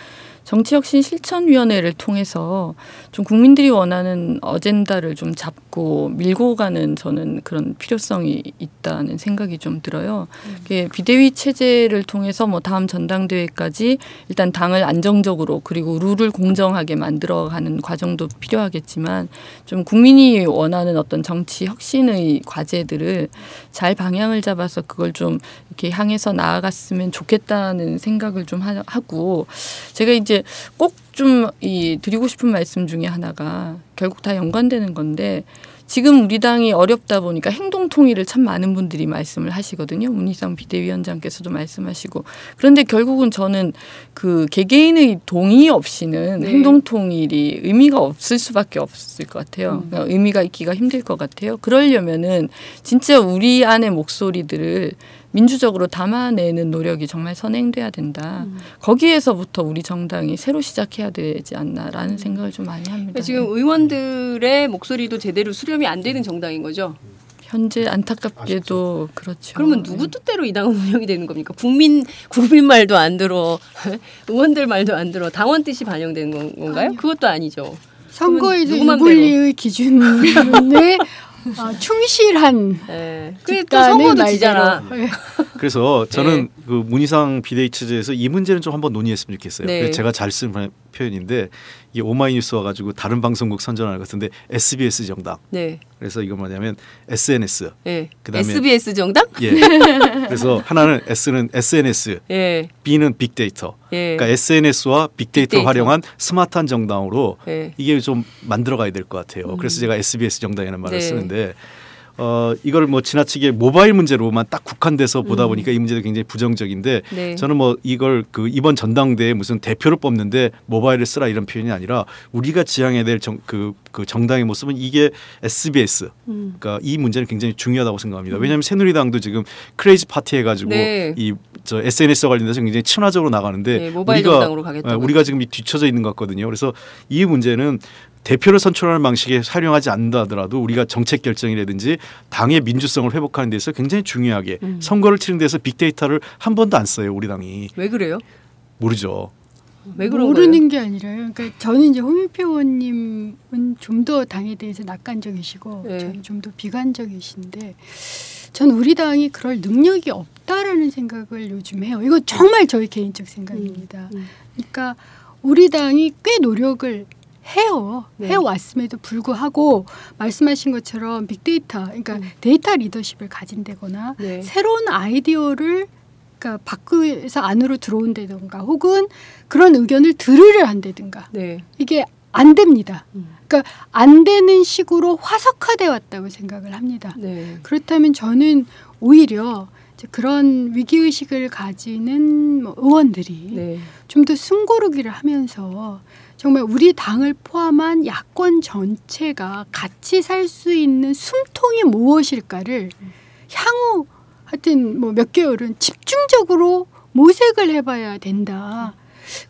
정치혁신 실천위원회를 통해서 좀 국민들이 원하는 어젠다를 좀 잡고 밀고 가는 저는 그런 필요성이 있다는 생각이 좀 들어요. 비대위 체제를 통해서 뭐 다음 전당대회까지 일단 당을 안정적으로 그리고 룰을 공정하게 만들어가는 과정도 필요하겠지만 좀 국민이 원하는 어떤 정치 혁신의 과제들을 잘 방향을 잡아서 그걸 좀 이렇게 향해서 나아갔으면 좋겠다는 생각을 좀 하고 제가 이제 꼭 좀 드리고 싶은 말씀 중에 하나가 결국 다 연관되는 건데 지금 우리 당이 어렵다 보니까 행동 통일을 참 많은 분들이 말씀을 하시거든요. 문희상 비대위원장께서도 말씀하시고 그런데 결국은 저는 그 개개인의 동의 없이는 네. 행동 통일이 의미가 없을 수밖에 없을 것 같아요. 그러니까 의미가 있기가 힘들 것 같아요. 그러려면은 진짜 우리 안의 목소리들을 민주적으로 담아내는 노력이 정말 선행돼야 된다. 거기에서부터 우리 정당이 새로 시작해야 되지 않나라는 생각을 좀 많이 합니다. 그러니까 지금 의원들의 목소리도 제대로 수렴이 안 되는 정당인 거죠. 현재 안타깝게도 그렇죠. 그러면 누구 뜻대로 이 당은 운영이 되는 겁니까? 국민 말도 안 들어, 의원들 말도 안 들어, 당원 뜻이 반영되는 건가요? 아니요. 그것도 아니죠. 선거에서 누구 맘대로. 유불리의 기준에 충실한 네. 그게 또 집단의 선거도 말대로. 지잖아. 그래서 저는 그 문희상 비대위 체제에서 이 문제는 좀 한번 논의했으면 좋겠어요. 네. 그래서 제가 잘 쓴 표현인데 이게 오마이뉴스 와가지고 다른 방송국 선전하는 것 같은데 SBS 정당. 네. 그래서 이건 뭐냐면 SNS. 네. 그다음에 SBS 정당? 예. 그래서 하나는 S는 SNS, 예. B는 빅데이터. 예. 그러니까 SNS와 빅데이터 빅데이터. 활용한 스마트한 정당으로 예. 이게 좀 만들어가야 될 것 같아요. 그래서 제가 SBS 정당이라는 말을 네. 쓰는데 이걸 뭐 지나치게 모바일 문제로만 딱 국한돼서 보다 보니까 이 문제도 굉장히 부정적인데 네. 저는 뭐 이걸 그 이번 전당대회에 무슨 대표를 뽑는데 모바일을 쓰라 이런 표현이 아니라 우리가 지향해야 될 그 정당의 모습은 이게 SBS. 그러니까 이 문제는 굉장히 중요하다고 생각합니다. 왜냐하면 새누리당도 지금 크레이지 파티 해가지고 네. 저 SNS와 관련돼서 굉장히 친화적으로 나가는데 네, 모바일 정당으로 가겠다고. 우리가 지금 뒤쳐져 있는 것 같거든요. 그래서 이 문제는 대표를 선출하는 방식에 활용하지 않는다 하더라도 우리가 정책 결정이라든지 당의 민주성을 회복하는 데서 굉장히 중요하게 선거를 치는 데서 빅데이터를 한 번도 안 써요. 우리 당이. 왜 그래요? 모르죠. 왜 그런 모르는 거예요? 게 아니라요. 그러니까 저는 이제 홍준표 의원님은 좀 더 당에 대해서 낙관적이시고 네. 저는 좀 더 비관적이신데 전 우리 당이 그럴 능력이 없다라는 생각을 요즘 해요. 이거 정말 저의 개인적 생각입니다. 그러니까 우리 당이 꽤 노력을 해요. 네. 해왔음에도 불구하고 말씀하신 것처럼 빅데이터, 그러니까 데이터 리더십을 가진다거나 네. 새로운 아이디어를 그러니까 밖에서 안으로 들어온다든가 혹은 그런 의견을 들으려 한다든가 네. 이게 안 됩니다. 그러니까 안 되는 식으로 화석화돼 왔다고 생각을 합니다. 네. 그렇다면 저는 오히려 이제 그런 위기의식을 가지는 뭐 의원들이 네. 좀 더 숨고르기를 하면서 정말 우리 당을 포함한 야권 전체가 같이 살 수 있는 숨통이 무엇일까를 향후 하여튼 뭐 몇 개월은 집중적으로 모색을 해봐야 된다.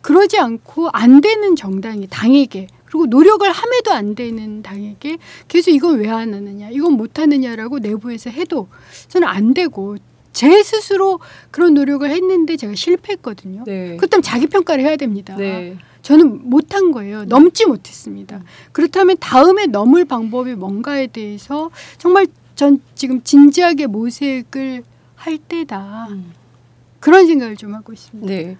그러지 않고 안 되는 정당이 당에게 그리고 노력을 함에도 안 되는 당에게 계속 이건 왜 안 하느냐 이건 못 하느냐라고 내부에서 해도 저는 안 되고 제 스스로 그런 노력을 했는데 제가 실패했거든요. 네. 그렇다면 자기 평가를 해야 됩니다. 네. 저는 못한 거예요. 넘지 못했습니다. 그렇다면 다음에 넘을 방법이 뭔가에 대해서 정말 전 지금 진지하게 모색을 할 때다. 그런 생각을 좀 하고 있습니다. 네.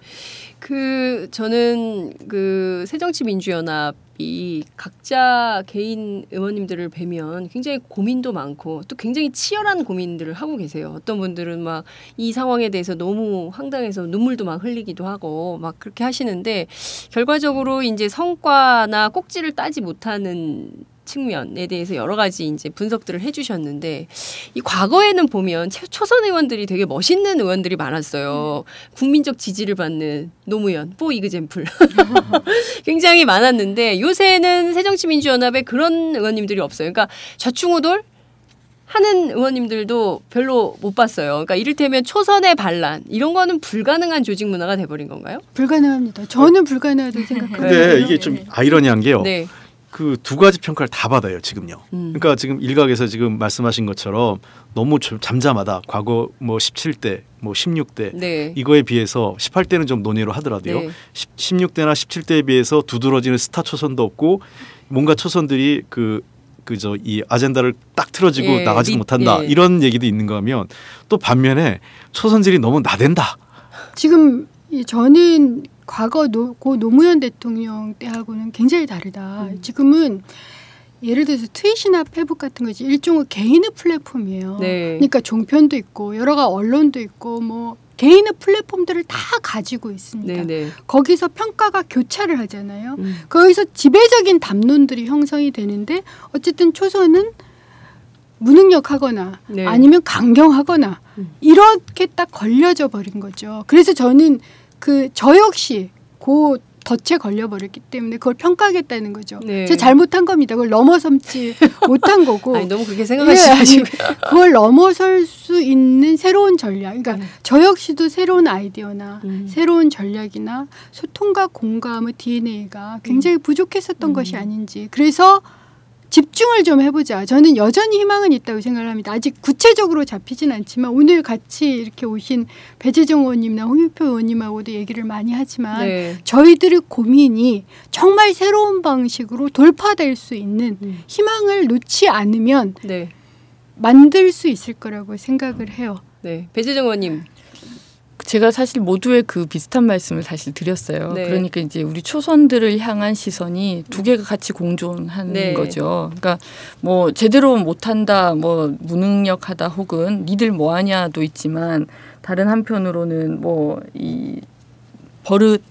저는 그 새정치민주연합이 각자 개인 의원님들을 뵈면 굉장히 고민도 많고 또 굉장히 치열한 고민들을 하고 계세요. 어떤 분들은 막 이 상황에 대해서 너무 황당해서 눈물도 막 흘리기도 하고 막 그렇게 하시는데 결과적으로 이제 성과나 꼭지를 따지 못하는 측면에 대해서 여러 가지 이제 분석들을 해주셨는데 이 과거에는 보면 초선 의원들이 되게 멋있는 의원들이 많았어요. 국민적 지지를 받는 노무현, 포 이그젠플 굉장히 많았는데 요새는 새정치민주연합에 그런 의원님들이 없어요. 그러니까 좌충우돌 하는 의원님들도 별로 못 봤어요. 그러니까 이를테면 초선의 반란 이런 거는 불가능한 조직 문화가 돼버린 건가요? 불가능합니다. 저는 불가능하다고 생각해요. 근데 이게 좀 아이러니한 게요. 네. 그 두 가지 평가를 다 받아요 지금요. 그러니까 지금 일각에서 지금 말씀하신 것처럼 너무 잠잠하다. 과거 뭐 17대, 뭐 16대 네. 이거에 비해서 18대는 좀 논의로 하더라도요. 네. 16대나 17대에 비해서 두드러지는 스타 초선도 없고 뭔가 초선들이 그저 이 아젠다를 딱 틀어지고 예, 나가지 못한다 예. 이런 얘기도 있는가 하면 또 반면에 초선들이 너무 나댄다. 지금 저는 과거 고 노무현 대통령 때하고는 굉장히 다르다. 지금은 예를 들어서 트윗이나 페북 같은 거지 일종의 개인의 플랫폼이에요. 네. 그러니까 종편도 있고 여러 가지 언론도 있고 뭐 개인의 플랫폼들을 다 가지고 있습니다. 네네. 거기서 평가가 교차를 하잖아요. 거기서 지배적인 담론들이 형성이 되는데 어쨌든 초선은 무능력하거나 네. 아니면 강경하거나 이렇게 딱 걸려져 버린 거죠. 그래서 저는 저 역시 그 덫에 걸려버렸기 때문에 그걸 평가하겠다는 거죠. 네. 제가 잘못한 겁니다. 그걸 넘어섬지 못한 거고. 아니 너무 그렇게 생각하시지 예, 마시고. 그걸 넘어설 수 있는 새로운 전략. 그러니까 저 역시도 새로운 아이디어나 새로운 전략이나 소통과 공감의 DNA가 굉장히 부족했었던 것이 아닌지. 그래서 집중을 좀 해보자. 저는 여전히 희망은 있다고 생각을 합니다. 아직 구체적으로 잡히진 않지만 오늘 같이 이렇게 오신 배재정 의원님이나 홍익표 의원님하고도 얘기를 많이 하지만 네. 저희들의 고민이 정말 새로운 방식으로 돌파될 수 있는 희망을 놓지 않으면 네. 만들 수 있을 거라고 생각을 해요. 네. 배재정 의원님. 제가 사실 모두의 그 비슷한 말씀을 사실 드렸어요. 네. 그러니까 이제 우리 초선들을 향한 시선이 두 개가 같이 공존하는 네. 거죠. 그러니까 뭐 제대로 못한다, 뭐 무능력하다, 혹은 니들 뭐하냐도 있지만 다른 한편으로는 뭐 이 버릇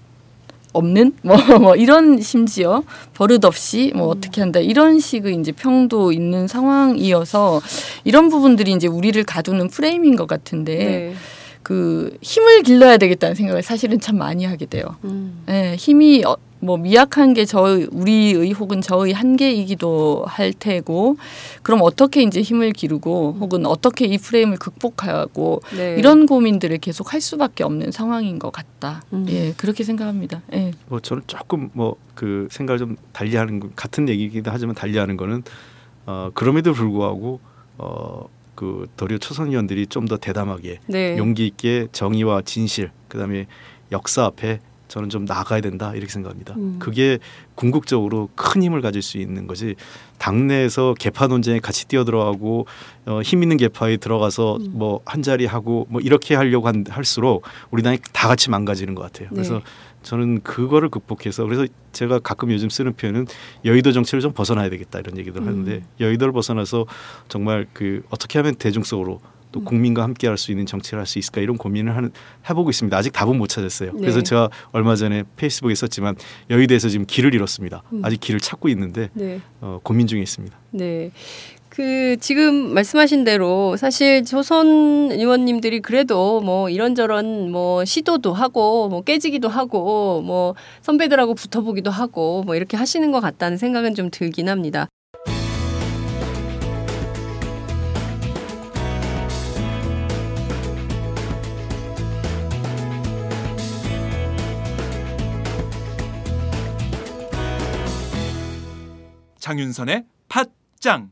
없는 뭐 이런 심지어 버릇 없이 뭐 어떻게 한다 이런 식의 이제 평도 있는 상황이어서 이런 부분들이 이제 우리를 가두는 프레임인 것 같은데. 네. 그 힘을 길러야 되겠다는 생각을 사실은 참 많이 하게 돼요. 네, 힘이 뭐 미약한 게 우리의 혹은 저의 한계이기도 할 테고, 그럼 어떻게 이제 힘을 기르고 혹은 어떻게 이 프레임을 극복하고 네. 이런 고민들을 계속 할 수밖에 없는 상황인 것 같다. 예, 그렇게 생각합니다. 예. 뭐 저는 조금 뭐 그 생각을 좀 달리하는 같은 얘기이기도 하지만 달리하는 거는 그럼에도 불구하고 그 도리어 초선 의원들이 좀 더 대담하게 네. 용기 있게 정의와 진실 그다음에 역사 앞에 저는 좀 나아가야 된다 이렇게 생각합니다. 그게 궁극적으로 큰 힘을 가질 수 있는 거지 당내에서 개파 논쟁에 같이 뛰어들어가고 힘 있는 개파에 들어가서 뭐 한 자리 하고 뭐 이렇게 하려고 할수록 우리 당이 다 같이 망가지는 것 같아요. 그래서 네. 저는 그거를 극복해서 그래서 제가 가끔 요즘 쓰는 표현은 여의도 정치를 좀 벗어나야 되겠다 이런 얘기들 하는데 여의도를 벗어나서 정말 그 어떻게 하면 대중 속으로 또 국민과 함께할 수 있는 정치를 할 수 있을까 이런 고민을 해보고 있습니다. 아직 답은 못 찾았어요. 네. 그래서 제가 얼마 전에 페이스북에 썼지만 여의도에서 지금 길을 잃었습니다. 아직 길을 찾고 있는데 네. 고민 중에 있습니다. 네. 그 지금 말씀하신 대로 사실 조선 의원님들이 그래도 뭐 이런저런 뭐 시도도 하고 뭐 깨지기도 하고 뭐 선배들하고 붙어보기도 하고 뭐 이렇게 하시는 것 같다는 생각은 좀 들긴 합니다. 장윤선의 팟짱.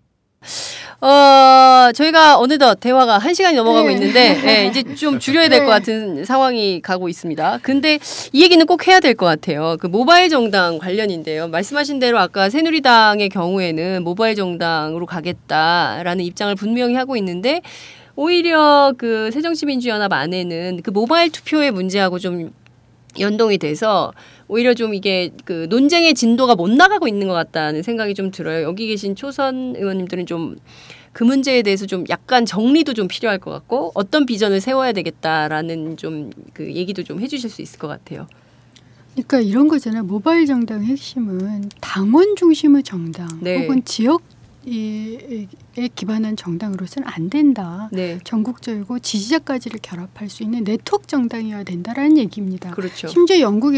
저희가 어느덧 대화가 1시간이 넘어가고 네. 있는데 네, 이제 좀 줄여야 될 것 네. 같은 상황이 가고 있습니다. 근데 이 얘기는 꼭 해야 될 것 같아요. 그 모바일 정당 관련인데요. 말씀하신 대로 아까 새누리당의 경우에는 모바일 정당으로 가겠다라는 입장을 분명히 하고 있는데 오히려 그 새정치민주연합 안에는 그 모바일 투표의 문제하고 좀 연동이 돼서 오히려 좀 이게 그 논쟁의 진도가 못 나가고 있는 것 같다는 생각이 좀 들어요. 여기 계신 초선 의원님들은 좀 그 문제에 대해서 좀 약간 정리도 좀 필요할 것 같고 어떤 비전을 세워야 되겠다라는 좀 그 얘기도 좀 해주실 수 있을 것 같아요. 그러니까 이런 거잖아요. 모바일 정당의 핵심은 당원 중심의 정당 네. 혹은 지역에 기반한 정당으로서는 안 된다. 네. 전국적이고 지지자까지를 결합할 수 있는 네트워크 정당이어야 된다라는 얘기입니다. 그렇죠. 심지어 영국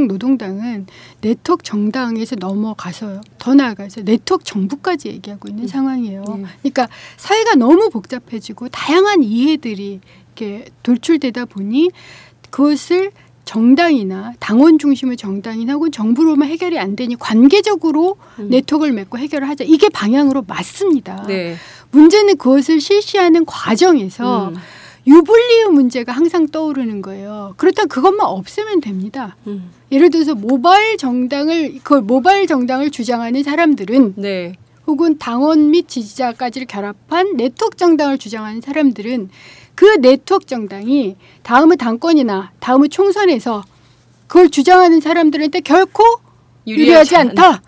노동당은 네트워크 정당에서 넘어가서 더 나아가서 네트워크 정부까지 얘기하고 있는 상황이에요. 그러니까 사회가 너무 복잡해지고 다양한 이해들이 이렇게 돌출되다 보니 그것을 정당이나 당원 중심의 정당이나 혹은 정부로만 해결이 안 되니 관계적으로 네트워크를 맺고 해결을 하자. 이게 방향으로 맞습니다. 네. 문제는 그것을 실시하는 과정에서 유불리의 문제가 항상 떠오르는 거예요. 그렇다면 그것만 없애면 됩니다. 예를 들어서 모바일 정당을 주장하는 사람들은 네. 혹은 당원 및 지지자까지를 결합한 네트워크 정당을 주장하는 사람들은 그 네트워크 정당이 다음의 당권이나 다음의 총선에서 그걸 주장하는 사람들한테 결코 유리하지 않다.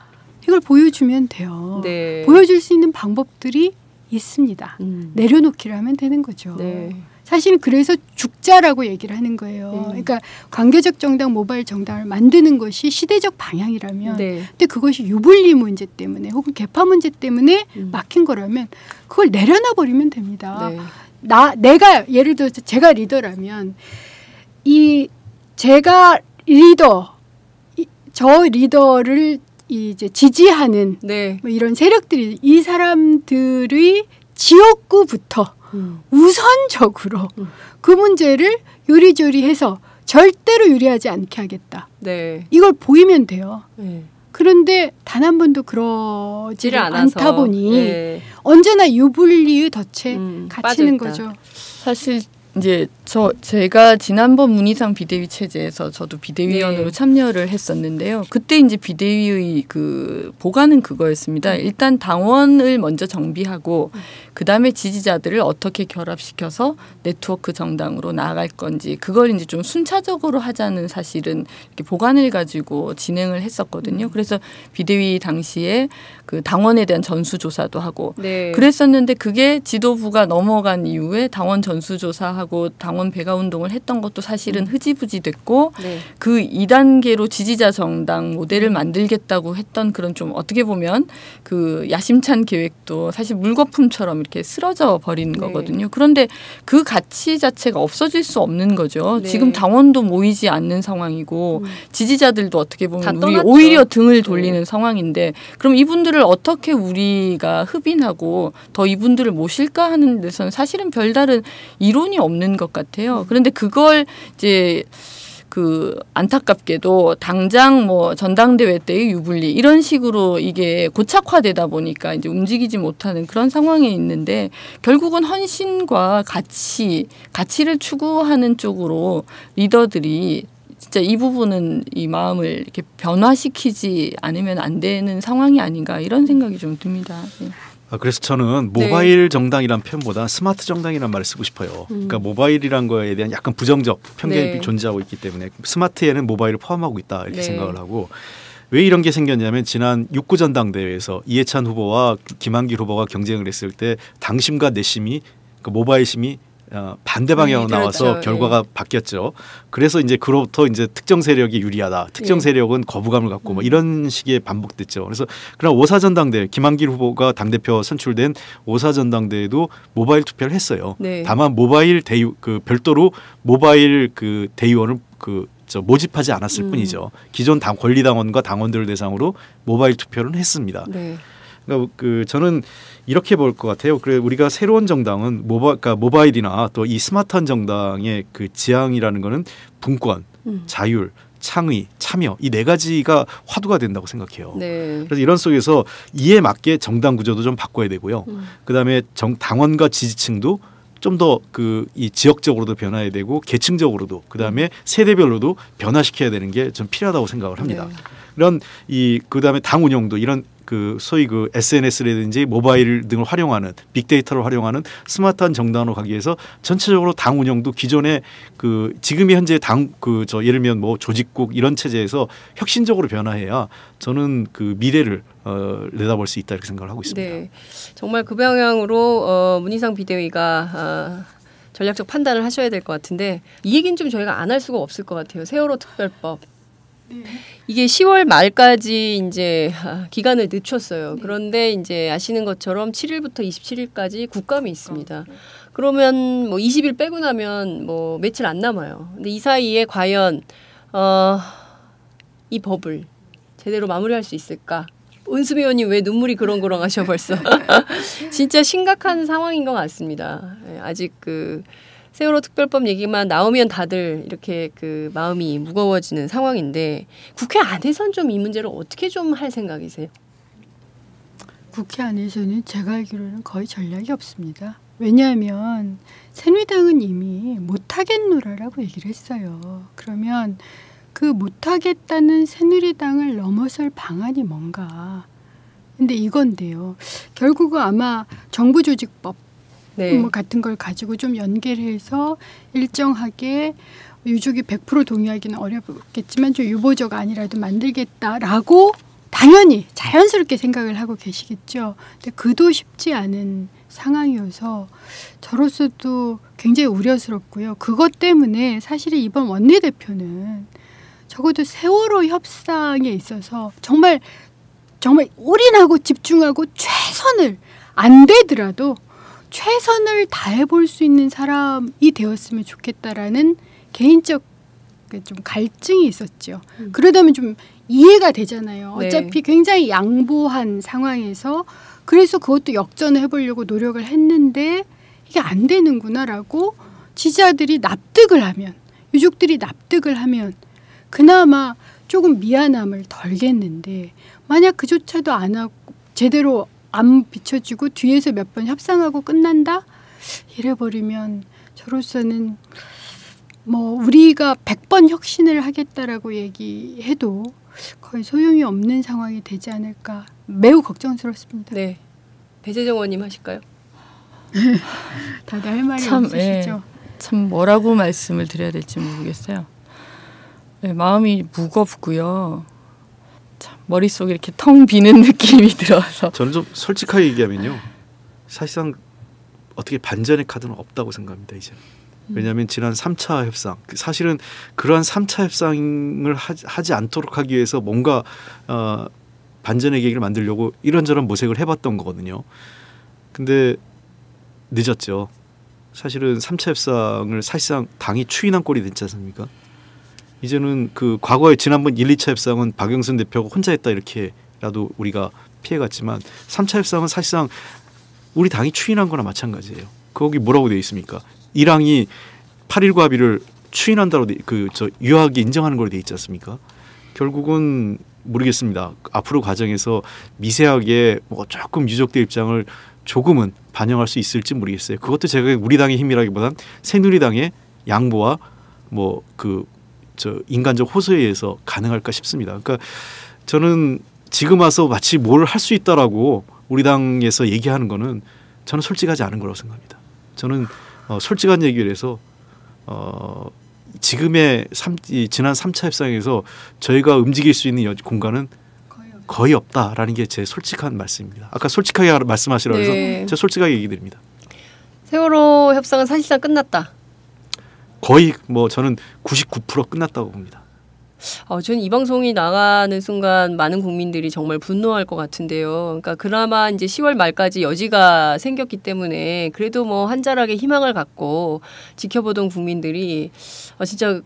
이걸 보여주면 돼요. 네. 보여줄 수 있는 방법들이 있습니다. 내려놓기를 하면 되는 거죠. 네. 사실은 그래서 죽자라고 얘기를 하는 거예요. 그러니까 관계적 정당, 모바일 정당을 만드는 것이 시대적 방향이라면 네. 근데 그것이 유불리 문제 때문에 혹은 계파 문제 때문에 막힌 거라면 그걸 내려놔 버리면 됩니다. 네. 내가 예를 들어서 제가 리더라면 제가 리더 저 리더를 이제 지지하는 네. 뭐 이런 세력들이 이 사람들의 지역구부터 우선적으로 그 문제를 요리조리해서 절대로 유리하지 않게 하겠다. 네. 이걸 보이면 돼요. 네. 그런데 단 한 번도 그러지를 않아서. 않다 보니 네. 언제나 유불리의 덫에 갇히는 빠져있다. 거죠. 사실 이제 제가 지난번 문희상 비대위 체제에서 저도 비대위원으로 네. 참여를 했었는데요. 그때 이제 비대위의 그 보관은 그거였습니다. 일단 당원을 먼저 정비하고 그 다음에 지지자들을 어떻게 결합시켜서 네트워크 정당으로 나아갈 건지 그걸 이제 좀 순차적으로 하자는 사실은 이렇게 보관을 가지고 진행을 했었거든요. 그래서 비대위 당시에 그 당원에 대한 전수조사도 하고 네. 그랬었는데 그게 지도부가 넘어간 이후에 당원 전수조사하고 당원 배가 운동을 했던 것도 사실은 흐지부지 됐고 네. 그 2단계로 지지자 정당 모델을 만들겠다고 했던 그런 좀 어떻게 보면 그 야심찬 계획도 사실 물거품처럼 이렇게 쓰러져 버린 네. 거거든요. 그런데 그 가치 자체가 없어질 수 없는 거죠. 네. 지금 당원도 모이지 않는 상황이고 지지자들도 어떻게 다 보면 우리 떠났죠. 오히려 등을 돌리는 상황인데 그럼 이분들을 어떻게 우리가 흡인하고 더 이분들을 모실까 하는 데서는 사실은 별다른 이론이 없는 것 같아요. 그런데 그걸 이제 그 안타깝게도 당장 뭐 전당대회 때의 유불리 이런 식으로 이게 고착화되다 보니까 이제 움직이지 못하는 그런 상황에 있는데 결국은 헌신과 가치를 추구하는 쪽으로 리더들이 진짜 이 부분은 이 마음을 이렇게 변화시키지 않으면 안 되는 상황이 아닌가 이런 생각이 좀 듭니다. 네. 그래서 저는 모바일 정당이란 표현보다 스마트 정당이란 말을 쓰고 싶어요. 그러니까 모바일이란 거에 대한 약간 부정적 편견이 네. 존재하고 있기 때문에 스마트에는 모바일을 포함하고 있다 이렇게 네. 생각을 하고 왜 이런 게 생겼냐면 지난 6구 전당대회에서 이해찬 후보와 김한길 후보가 경쟁을 했을 때 당심과 내심이 그 모바일 심이 반대 방향으로 나와서 그렇죠. 결과가 바뀌었죠. 그래서 이제 그로부터 이제 특정 세력이 유리하다. 특정 세력은 거부감을 갖고 뭐 이런 식의 반복됐죠. 그래서 그럼 5사 전당대회 김한길 후보가 당대표 선출된 5사 전당대회도 모바일 투표를 했어요. 네. 다만 모바일 별도로 모바일 그 대의원을 모집하지 않았을 뿐이죠. 기존 권리당원과 당원들 대상으로 모바일 투표를 했습니다. 네. 그러니까 저는 이렇게 볼 것 같아요. 그래 우리가 새로운 정당은 그러니까 모바일이나 또 이 스마트한 정당의 그 지향이라는 거는 분권, 자율, 창의, 참여 이 네 가지가 화두가 된다고 생각해요. 네. 그래서 이런 속에서 이에 맞게 정당 구조도 좀 바꿔야 되고요. 그다음에 당원과 지지층도 좀 더 이 지역적으로도 변화해야 되고 계층적으로도 그다음에 세대별로도 변화시켜야 되는 게 좀 필요하다고 생각을 합니다. 네. 이런 그다음에 당 운영도 이런 소위 SNS라든지 모바일 등을 활용하는 빅데이터를 활용하는 스마트한 정당으로 가기 위해서 전체적으로 당 운영도 기존의 지금의 현재 예를 들면 뭐 조직국 이런 체제에서 혁신적으로 변화해야 저는 미래를 내다볼 수 있다 이렇게 생각을 하고 있습니다. 네. 정말 그 방향으로 문희상 비대위가 전략적 판단을 하셔야 될 것 같은데 이 얘기는 좀 저희가 안 할 수가 없을 것 같아요. 세월호 특별법. 이게 10월 말까지 이제 기간을 늦췄어요. 그런데 이제 아시는 것처럼 7일부터 27일까지 국감이 있습니다. 그러면 뭐 20일 빼고 나면 뭐 며칠 안 남아요. 근데 이 사이에 과연 이 법을 제대로 마무리할 수 있을까? 은수미 의원님 왜 눈물이 그렁그렁 하셔 벌써. 진짜 심각한 상황인 것 같습니다. 아직 그 세월호 특별법 얘기만 나오면 다들 이렇게 그 마음이 무거워지는 상황인데 국회 안에선 좀 이 문제를 어떻게 좀 할 생각이세요? 국회 안에서는 제가 알기로는 거의 전략이 없습니다. 왜냐하면 새누리당은 이미 못하겠노라라고 얘기를 했어요. 그러면 그 못하겠다는 새누리당을 넘어설 방안이 뭔가. 근데 이건데요. 결국은 아마 정부조직법 뭐 같은 걸 가지고 좀 연계해서 일정하게 유족이 100% 동의하기는 어렵겠지만 좀 유보적 아니라도 만들겠다라고 당연히 자연스럽게 생각을 하고 계시겠죠. 근데 그도 쉽지 않은 상황이어서 저로서도 굉장히 우려스럽고요. 그것 때문에 사실 이번 원내대표는 적어도 세월호 협상에 있어서 정말 올인하고 집중하고 최선을 안 되더라도 최선을 다해볼 수 있는 사람이 되었으면 좋겠다라는 개인적 좀 갈증이 있었죠. 그러다면 좀 이해가 되잖아요. 어차피 굉장히 양보한 상황에서 그래서 그것도 역전을 해보려고 노력을 했는데 이게 안 되는구나라고 지지자들이 납득을 하면 유족들이 납득을 하면 그나마 조금 미안함을 덜겠는데 만약 그조차도 안 하고 제대로 안 비춰주고 뒤에서 몇 번 협상하고 끝난다? 이래버리면 저로서는 뭐 우리가 100번 혁신을 하겠다라고 얘기해도 거의 소용이 없는 상황이 되지 않을까 매우 걱정스럽습니다. 네, 배재정 의원님 하실까요? 다들 할 말이 없으시죠? 참 뭐라고 말씀을 드려야 될지 모르겠어요. 네, 마음이 무겁고요. 참 머릿속에 이렇게 텅 비는 느낌이 들어서 저는 좀 솔직하게 얘기하면요. 사실상 어떻게 반전의 카드는 없다고 생각합니다. 이제. 왜냐하면 지난 3차 협상 사실은 그러한 3차 협상을 하지 않도록 하기 위해서 뭔가 반전의 계기를 만들려고 이런저런 모색을 해봤던 거거든요. 근데 늦었죠. 사실은 3차 협상을 사실상 당이 추인한 꼴이 됐지 않습니까? 이제는 그 과거에 지난번 1, 2차 협상은 박영선 대표가 혼자 했다 이렇게라도 우리가 피해갔지만 3차 협상은 사실상 우리 당이 추인한 거나 마찬가지예요. 거기 뭐라고 되어 있습니까? 이랑이 8.19 합의를 추인한다고 유하게 인정하는 걸로 되어 있지 않습니까? 결국은 모르겠습니다. 앞으로 과정에서 미세하게 뭐 조금 유족들 입장을 조금은 반영할 수 있을지 모르겠어요. 그것도 제가 우리 당의 힘이라기보단 새누리당의 양보와 뭐 인간적 호소에 의해서 가능할까 싶습니다. 그러니까 저는 지금 와서 마치 뭘 할 수 있다라고 우리 당에서 얘기하는 거는 저는 솔직하지 않은 거라고 생각합니다. 저는 솔직한 얘기를 해서 지금의 지난 3차 협상에서 저희가 움직일 수 있는 공간은 거의 없다라는 게 제 솔직한 말씀입니다. 아까 솔직하게 말씀하시라고 해서 제가 솔직하게 얘기 드립니다. 세월호 협상은 사실상 끝났다. 거의 뭐 저는 99% 끝났다고 봅니다. 저는 이 방송이 나가는 순간 많은 국민들이 정말 분노할 것 같은데요. 그러니까 그나마 이제 10월 말까지 여지가 생겼기 때문에 그래도 뭐 한자락에 희망을 갖고 지켜보던 국민들이 진짜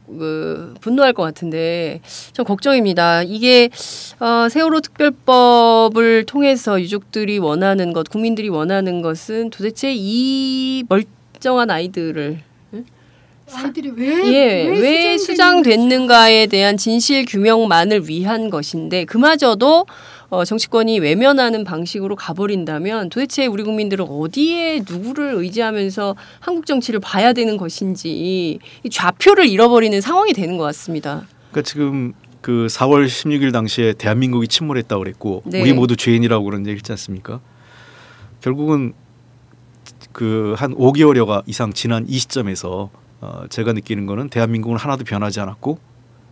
분노할 것 같은데 좀 걱정입니다. 이게 세월호 특별법을 통해서 유족들이 원하는 것, 국민들이 원하는 것은 도대체 이 멀쩡한 아이들을 왜 수장됐는가에 대한 진실 규명만을 위한 것인데 그마저도 정치권이 외면하는 방식으로 가버린다면 도대체 우리 국민들은 어디에 누구를 의지하면서 한국 정치를 봐야 되는 것인지 좌표를 잃어버리는 상황이 되는 것 같습니다. 그러니까 지금 그 4월 16일 당시에 대한민국이 침몰했다고 그랬고 우리 모두 죄인이라고 그런 얘기 있지 않습니까? 결국은 그 한 5개월여 이상 지난 이 시점에서 제가 느끼는 거는 대한민국은 하나도 변하지 않았고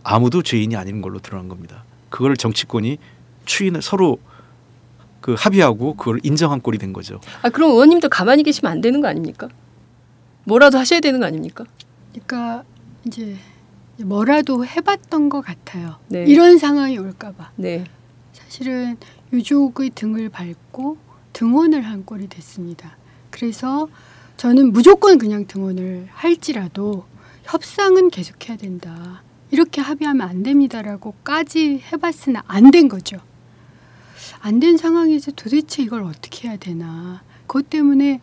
아무도 죄인이 아닌 걸로 드러난 겁니다. 그걸 정치권이 서로 합의하고 그걸 인정한 꼴이 된 거죠. 그럼 의원님도 가만히 계시면 안 되는 거 아닙니까? 뭐라도 하셔야 되는 거 아닙니까? 그러니까 이제 뭐라도 해봤던 것 같아요. 네. 이런 상황이 올까봐. 네. 사실은 유족의 등을 밟고 등원을 한 꼴이 됐습니다. 그래서 저는 무조건 그냥 등원을 할지라도 협상은 계속해야 된다. 이렇게 합의하면 안 됩니다라고까지 해봤으나 안 된 거죠. 안 된 상황에서 도대체 이걸 어떻게 해야 되나. 그것 때문에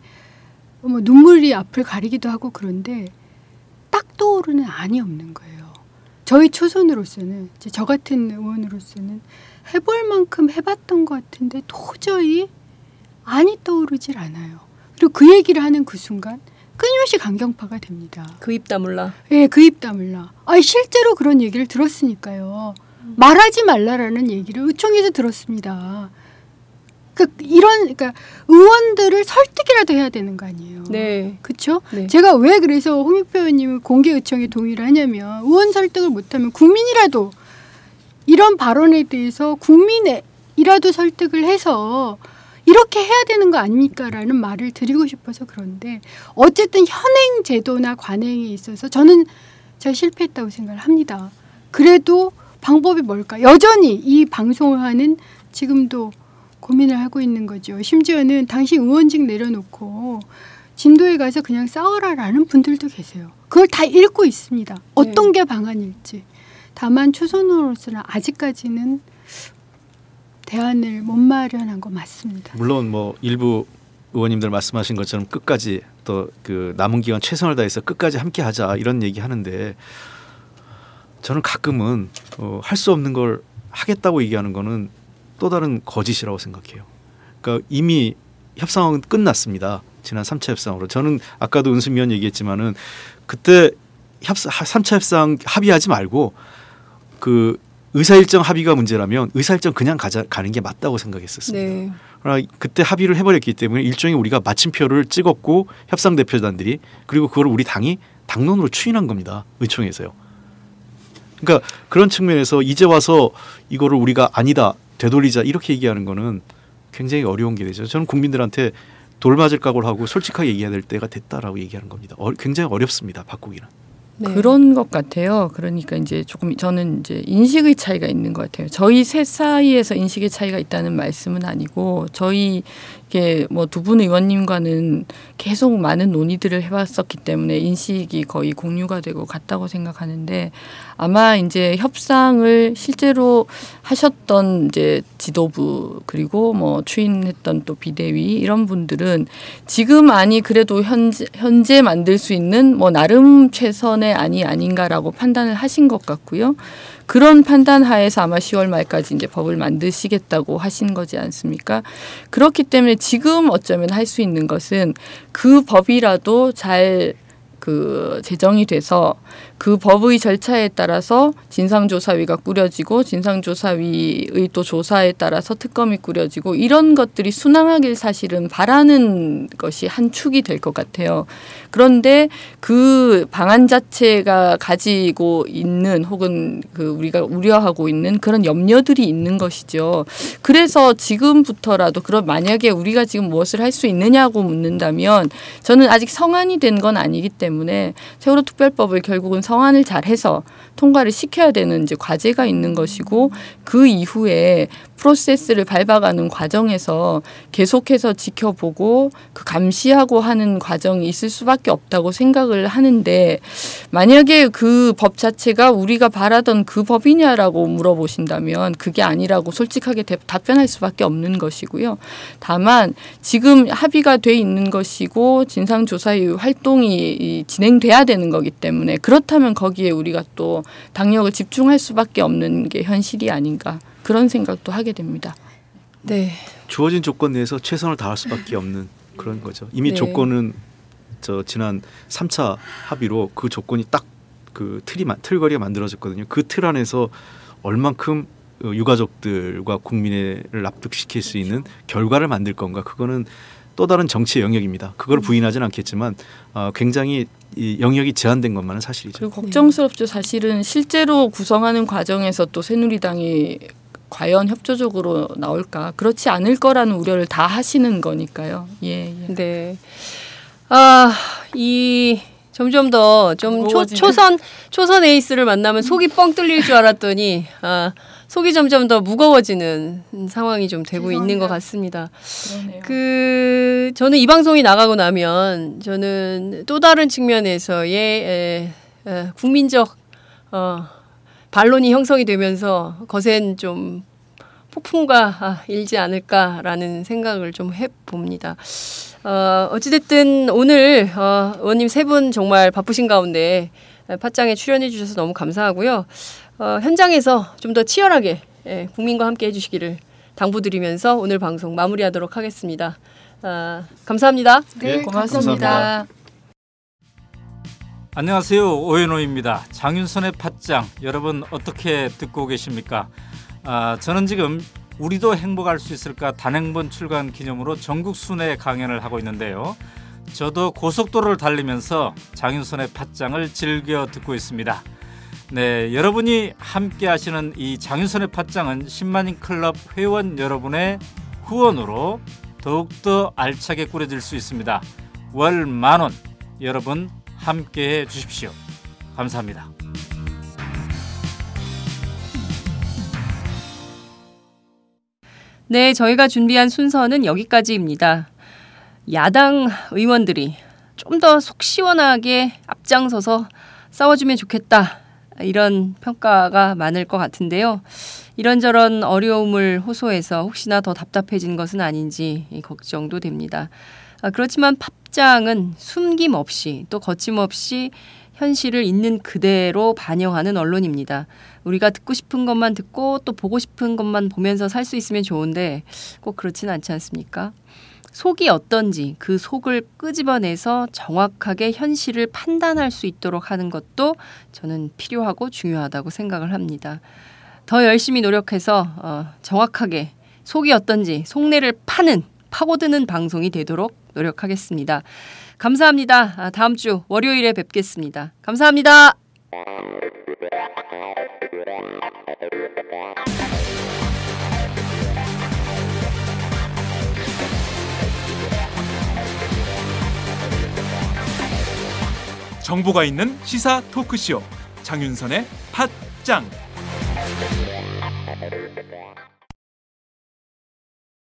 뭐 눈물이 앞을 가리기도 하고 그런데 딱 떠오르는 안이 없는 거예요. 저희 초선으로서는 저 같은 의원으로서는 해볼 만큼 해봤던 것 같은데 도저히 안이 떠오르질 않아요. 그리고 그 얘기를 하는 그 순간 끊임없이 강경파가 됩니다. 그 입 다물라. 예, 그 입 다물라. 실제로 그런 얘기를 들었으니까요. 말하지 말라라는 얘기를 의총에서 들었습니다. 그러니까 의원들을 설득이라도 해야 되는 거 아니에요. 네. 그렇죠? 네. 제가 왜 그래서 홍익표 의원님을 공개 의총에 동의를 하냐면 의원 설득을 못하면 국민이라도 이런 발언에 대해서 국민이라도 설득을 해서 이렇게 해야 되는 거 아닙니까? 라는 말을 드리고 싶어서 그런데 어쨌든 현행 제도나 관행에 있어서 저는 제가 실패했다고 생각을 합니다. 그래도 방법이 뭘까? 여전히 이 방송을 하는 지금도 고민을 하고 있는 거죠. 심지어는 당신 의원직 내려놓고 진도에 가서 그냥 싸워라라는 분들도 계세요. 그걸 다 읽고 있습니다. 어떤 게 방안일지. 다만 초선으로서는 아직까지는 대안을 못 마련한 거 맞습니다. 물론 뭐 일부 의원님들 말씀하신 것처럼 끝까지 또 그 남은 기간 최선을 다해서 끝까지 함께하자 이런 얘기 하는데 저는 가끔은 할 수 없는 걸 하겠다고 얘기하는 거는 또 다른 거짓이라고 생각해요. 그러니까 이미 협상은 끝났습니다. 지난 3차 협상으로. 저는 아까도 은수미 의원 얘기했지만은 그때 3차 협상 합의하지 말고 그 의사일정 합의가 문제라면 의사일정 그냥 가는 게 맞다고 생각했었습니다. 네. 그러나 그때 합의를 해버렸기 때문에 일종의 우리가 마침표를 찍었고 협상 대표단들이 그리고 그걸 우리 당이 당론으로 추인한 겁니다. 의총에서요. 그러니까 그런 측면에서 이제 와서 이거를 우리가 아니다 되돌리자 이렇게 얘기하는 거는 굉장히 어려운 게 되죠. 저는 국민들한테 돌 맞을 각오를 하고 솔직하게 얘기해야 될 때가 됐다라고 얘기하는 겁니다. 굉장히 어렵습니다. 바꾸기는. 네. 그런 것 같아요. 그러니까 이제 조금 저는 이제 인식의 차이가 있는 것 같아요. 저희 셋 사이에서 인식의 차이가 있다는 말씀은 아니고 저희 이게 뭐 두 분 의원님과는 계속 많은 논의들을 해왔었기 때문에 인식이 거의 공유가 되고 같다고 생각하는데 아마 이제 협상을 실제로 하셨던 이제 지도부 그리고 뭐 추인했던 또 비대위 이런 분들은 지금 안이 그래도 현재 만들 수 있는 뭐 나름 최선의 안이 아닌가라고 판단을 하신 것 같고요. 그런 판단 하에서 아마 10월 말까지 이제 법을 만드시겠다고 하신 거지 않습니까? 그렇기 때문에 지금 어쩌면 할 수 있는 것은 그 법이라도 잘 제정이 돼서 그 법의 절차에 따라서 진상조사위가 꾸려지고 진상조사위의 또 조사에 따라서 특검이 꾸려지고 이런 것들이 순항하길 사실은 바라는 것이 한 축이 될 것 같아요. 그런데 그 방안 자체가 가지고 있는 혹은 우리가 우려하고 있는 그런 염려들이 있는 것이죠. 그래서 지금부터라도 만약에 우리가 지금 무엇을 할 수 있느냐고 묻는다면 저는 아직 성안이 된 건 아니기 때문에 세월호 특별법을 결국은 성안을 잘해서 통과를 시켜야 되는 이제 과제가 있는 것이고 그 이후에 프로세스를 밟아가는 과정에서 계속해서 지켜보고 감시하고 하는 과정이 있을 수밖에 없다고 생각을 하는데 만약에 그 법 자체가 우리가 바라던 그 법이냐라고 물어보신다면 그게 아니라고 솔직하게 답변할 수밖에 없는 것이고요. 다만 지금 합의가 돼 있는 것이고 진상조사의 활동이 진행돼야 되는 거기 때문에 그렇다면 거기에 우리가 또 당력을 집중할 수밖에 없는 게 현실이 아닌가 그런 생각도 하게 됩니다. 네. 주어진 조건 내에서 최선을 다할 수밖에 없는 그런 거죠. 이미 네. 조건은 지난 3차 합의로 그 조건이 딱 그 틀거리가 만들어졌거든요. 그 틀 안에서 얼만큼 유가족들과 국민을 납득시킬 수 있는 결과를 만들 건가 그거는 또 다른 정치의 영역입니다. 그걸 부인하지는 않겠지만 굉장히 이 영역이 제한된 것만은 사실이죠. 그리고 걱정스럽죠. 사실은 실제로 구성하는 과정에서 또 새누리당이 과연 협조적으로 나올까? 그렇지 않을 거라는 우려를 다 하시는 거니까요. 예. 네. 이 점점 더 좀 무거워지는. 초선 에이스를 만나면 속이 뻥 뚫릴 줄 알았더니 속이 점점 더 무거워지는 상황이 좀 되고 있는 것 같습니다. 그러네요. 저는 이 방송이 나가고 나면 저는 또 다른 측면에서의 국민적 반론이 형성이 되면서 거센 좀 폭풍과 일지 않을까라는 생각을 좀 해봅니다. 어찌됐든 오늘 의원님 세 분 정말 바쁘신 가운데 팟짱에 출연해 주셔서 너무 감사하고요. 현장에서 좀 더 치열하게 국민과 함께 해주시기를 당부드리면서 오늘 방송 마무리하도록 하겠습니다. 감사합니다. 네, 고맙습니다. 안녕하세요. 오연호입니다. 장윤선의 팟짱 여러분 어떻게 듣고 계십니까? 저는 지금 우리도 행복할 수 있을까 단행본 출간 기념으로 전국 순회 강연을 하고 있는데요. 저도 고속도로를 달리면서 장윤선의 팟짱을 즐겨 듣고 있습니다. 네, 여러분이 함께 하시는 이 장윤선의 팟짱은 10만인 클럽 회원 여러분의 후원으로 더욱더 알차게 꾸려질 수 있습니다. 월 10,000원 여러분 함께해 주십시오. 감사합니다. 네, 저희가 준비한 순서는 여기까지입니다. 야당 의원들이 좀 더 속 시원하게 앞장서서 싸워주면 좋겠다. 이런 평가가 많을 것 같은데요. 이런저런 어려움을 호소해서 혹시나 더 답답해진 것은 아닌지 걱정도 됩니다. 그렇지만 팟짱은 숨김없이 또 거침없이 현실을 있는 그대로 반영하는 언론입니다. 우리가 듣고 싶은 것만 듣고 또 보고 싶은 것만 보면서 살 수 있으면 좋은데 꼭 그렇진 않지 않습니까? 속이 어떤지 그 속을 끄집어내서 정확하게 현실을 판단할 수 있도록 하는 것도 저는 필요하고 중요하다고 생각을 합니다. 더 열심히 노력해서 정확하게 속이 어떤지 속내를 파고드는 방송이 되도록 노력하겠습니다. 감사합니다. 다음 주 월요일에 뵙겠습니다. 감사합니다. 정보가 있는 시사 토크쇼 장윤선의 팟짱.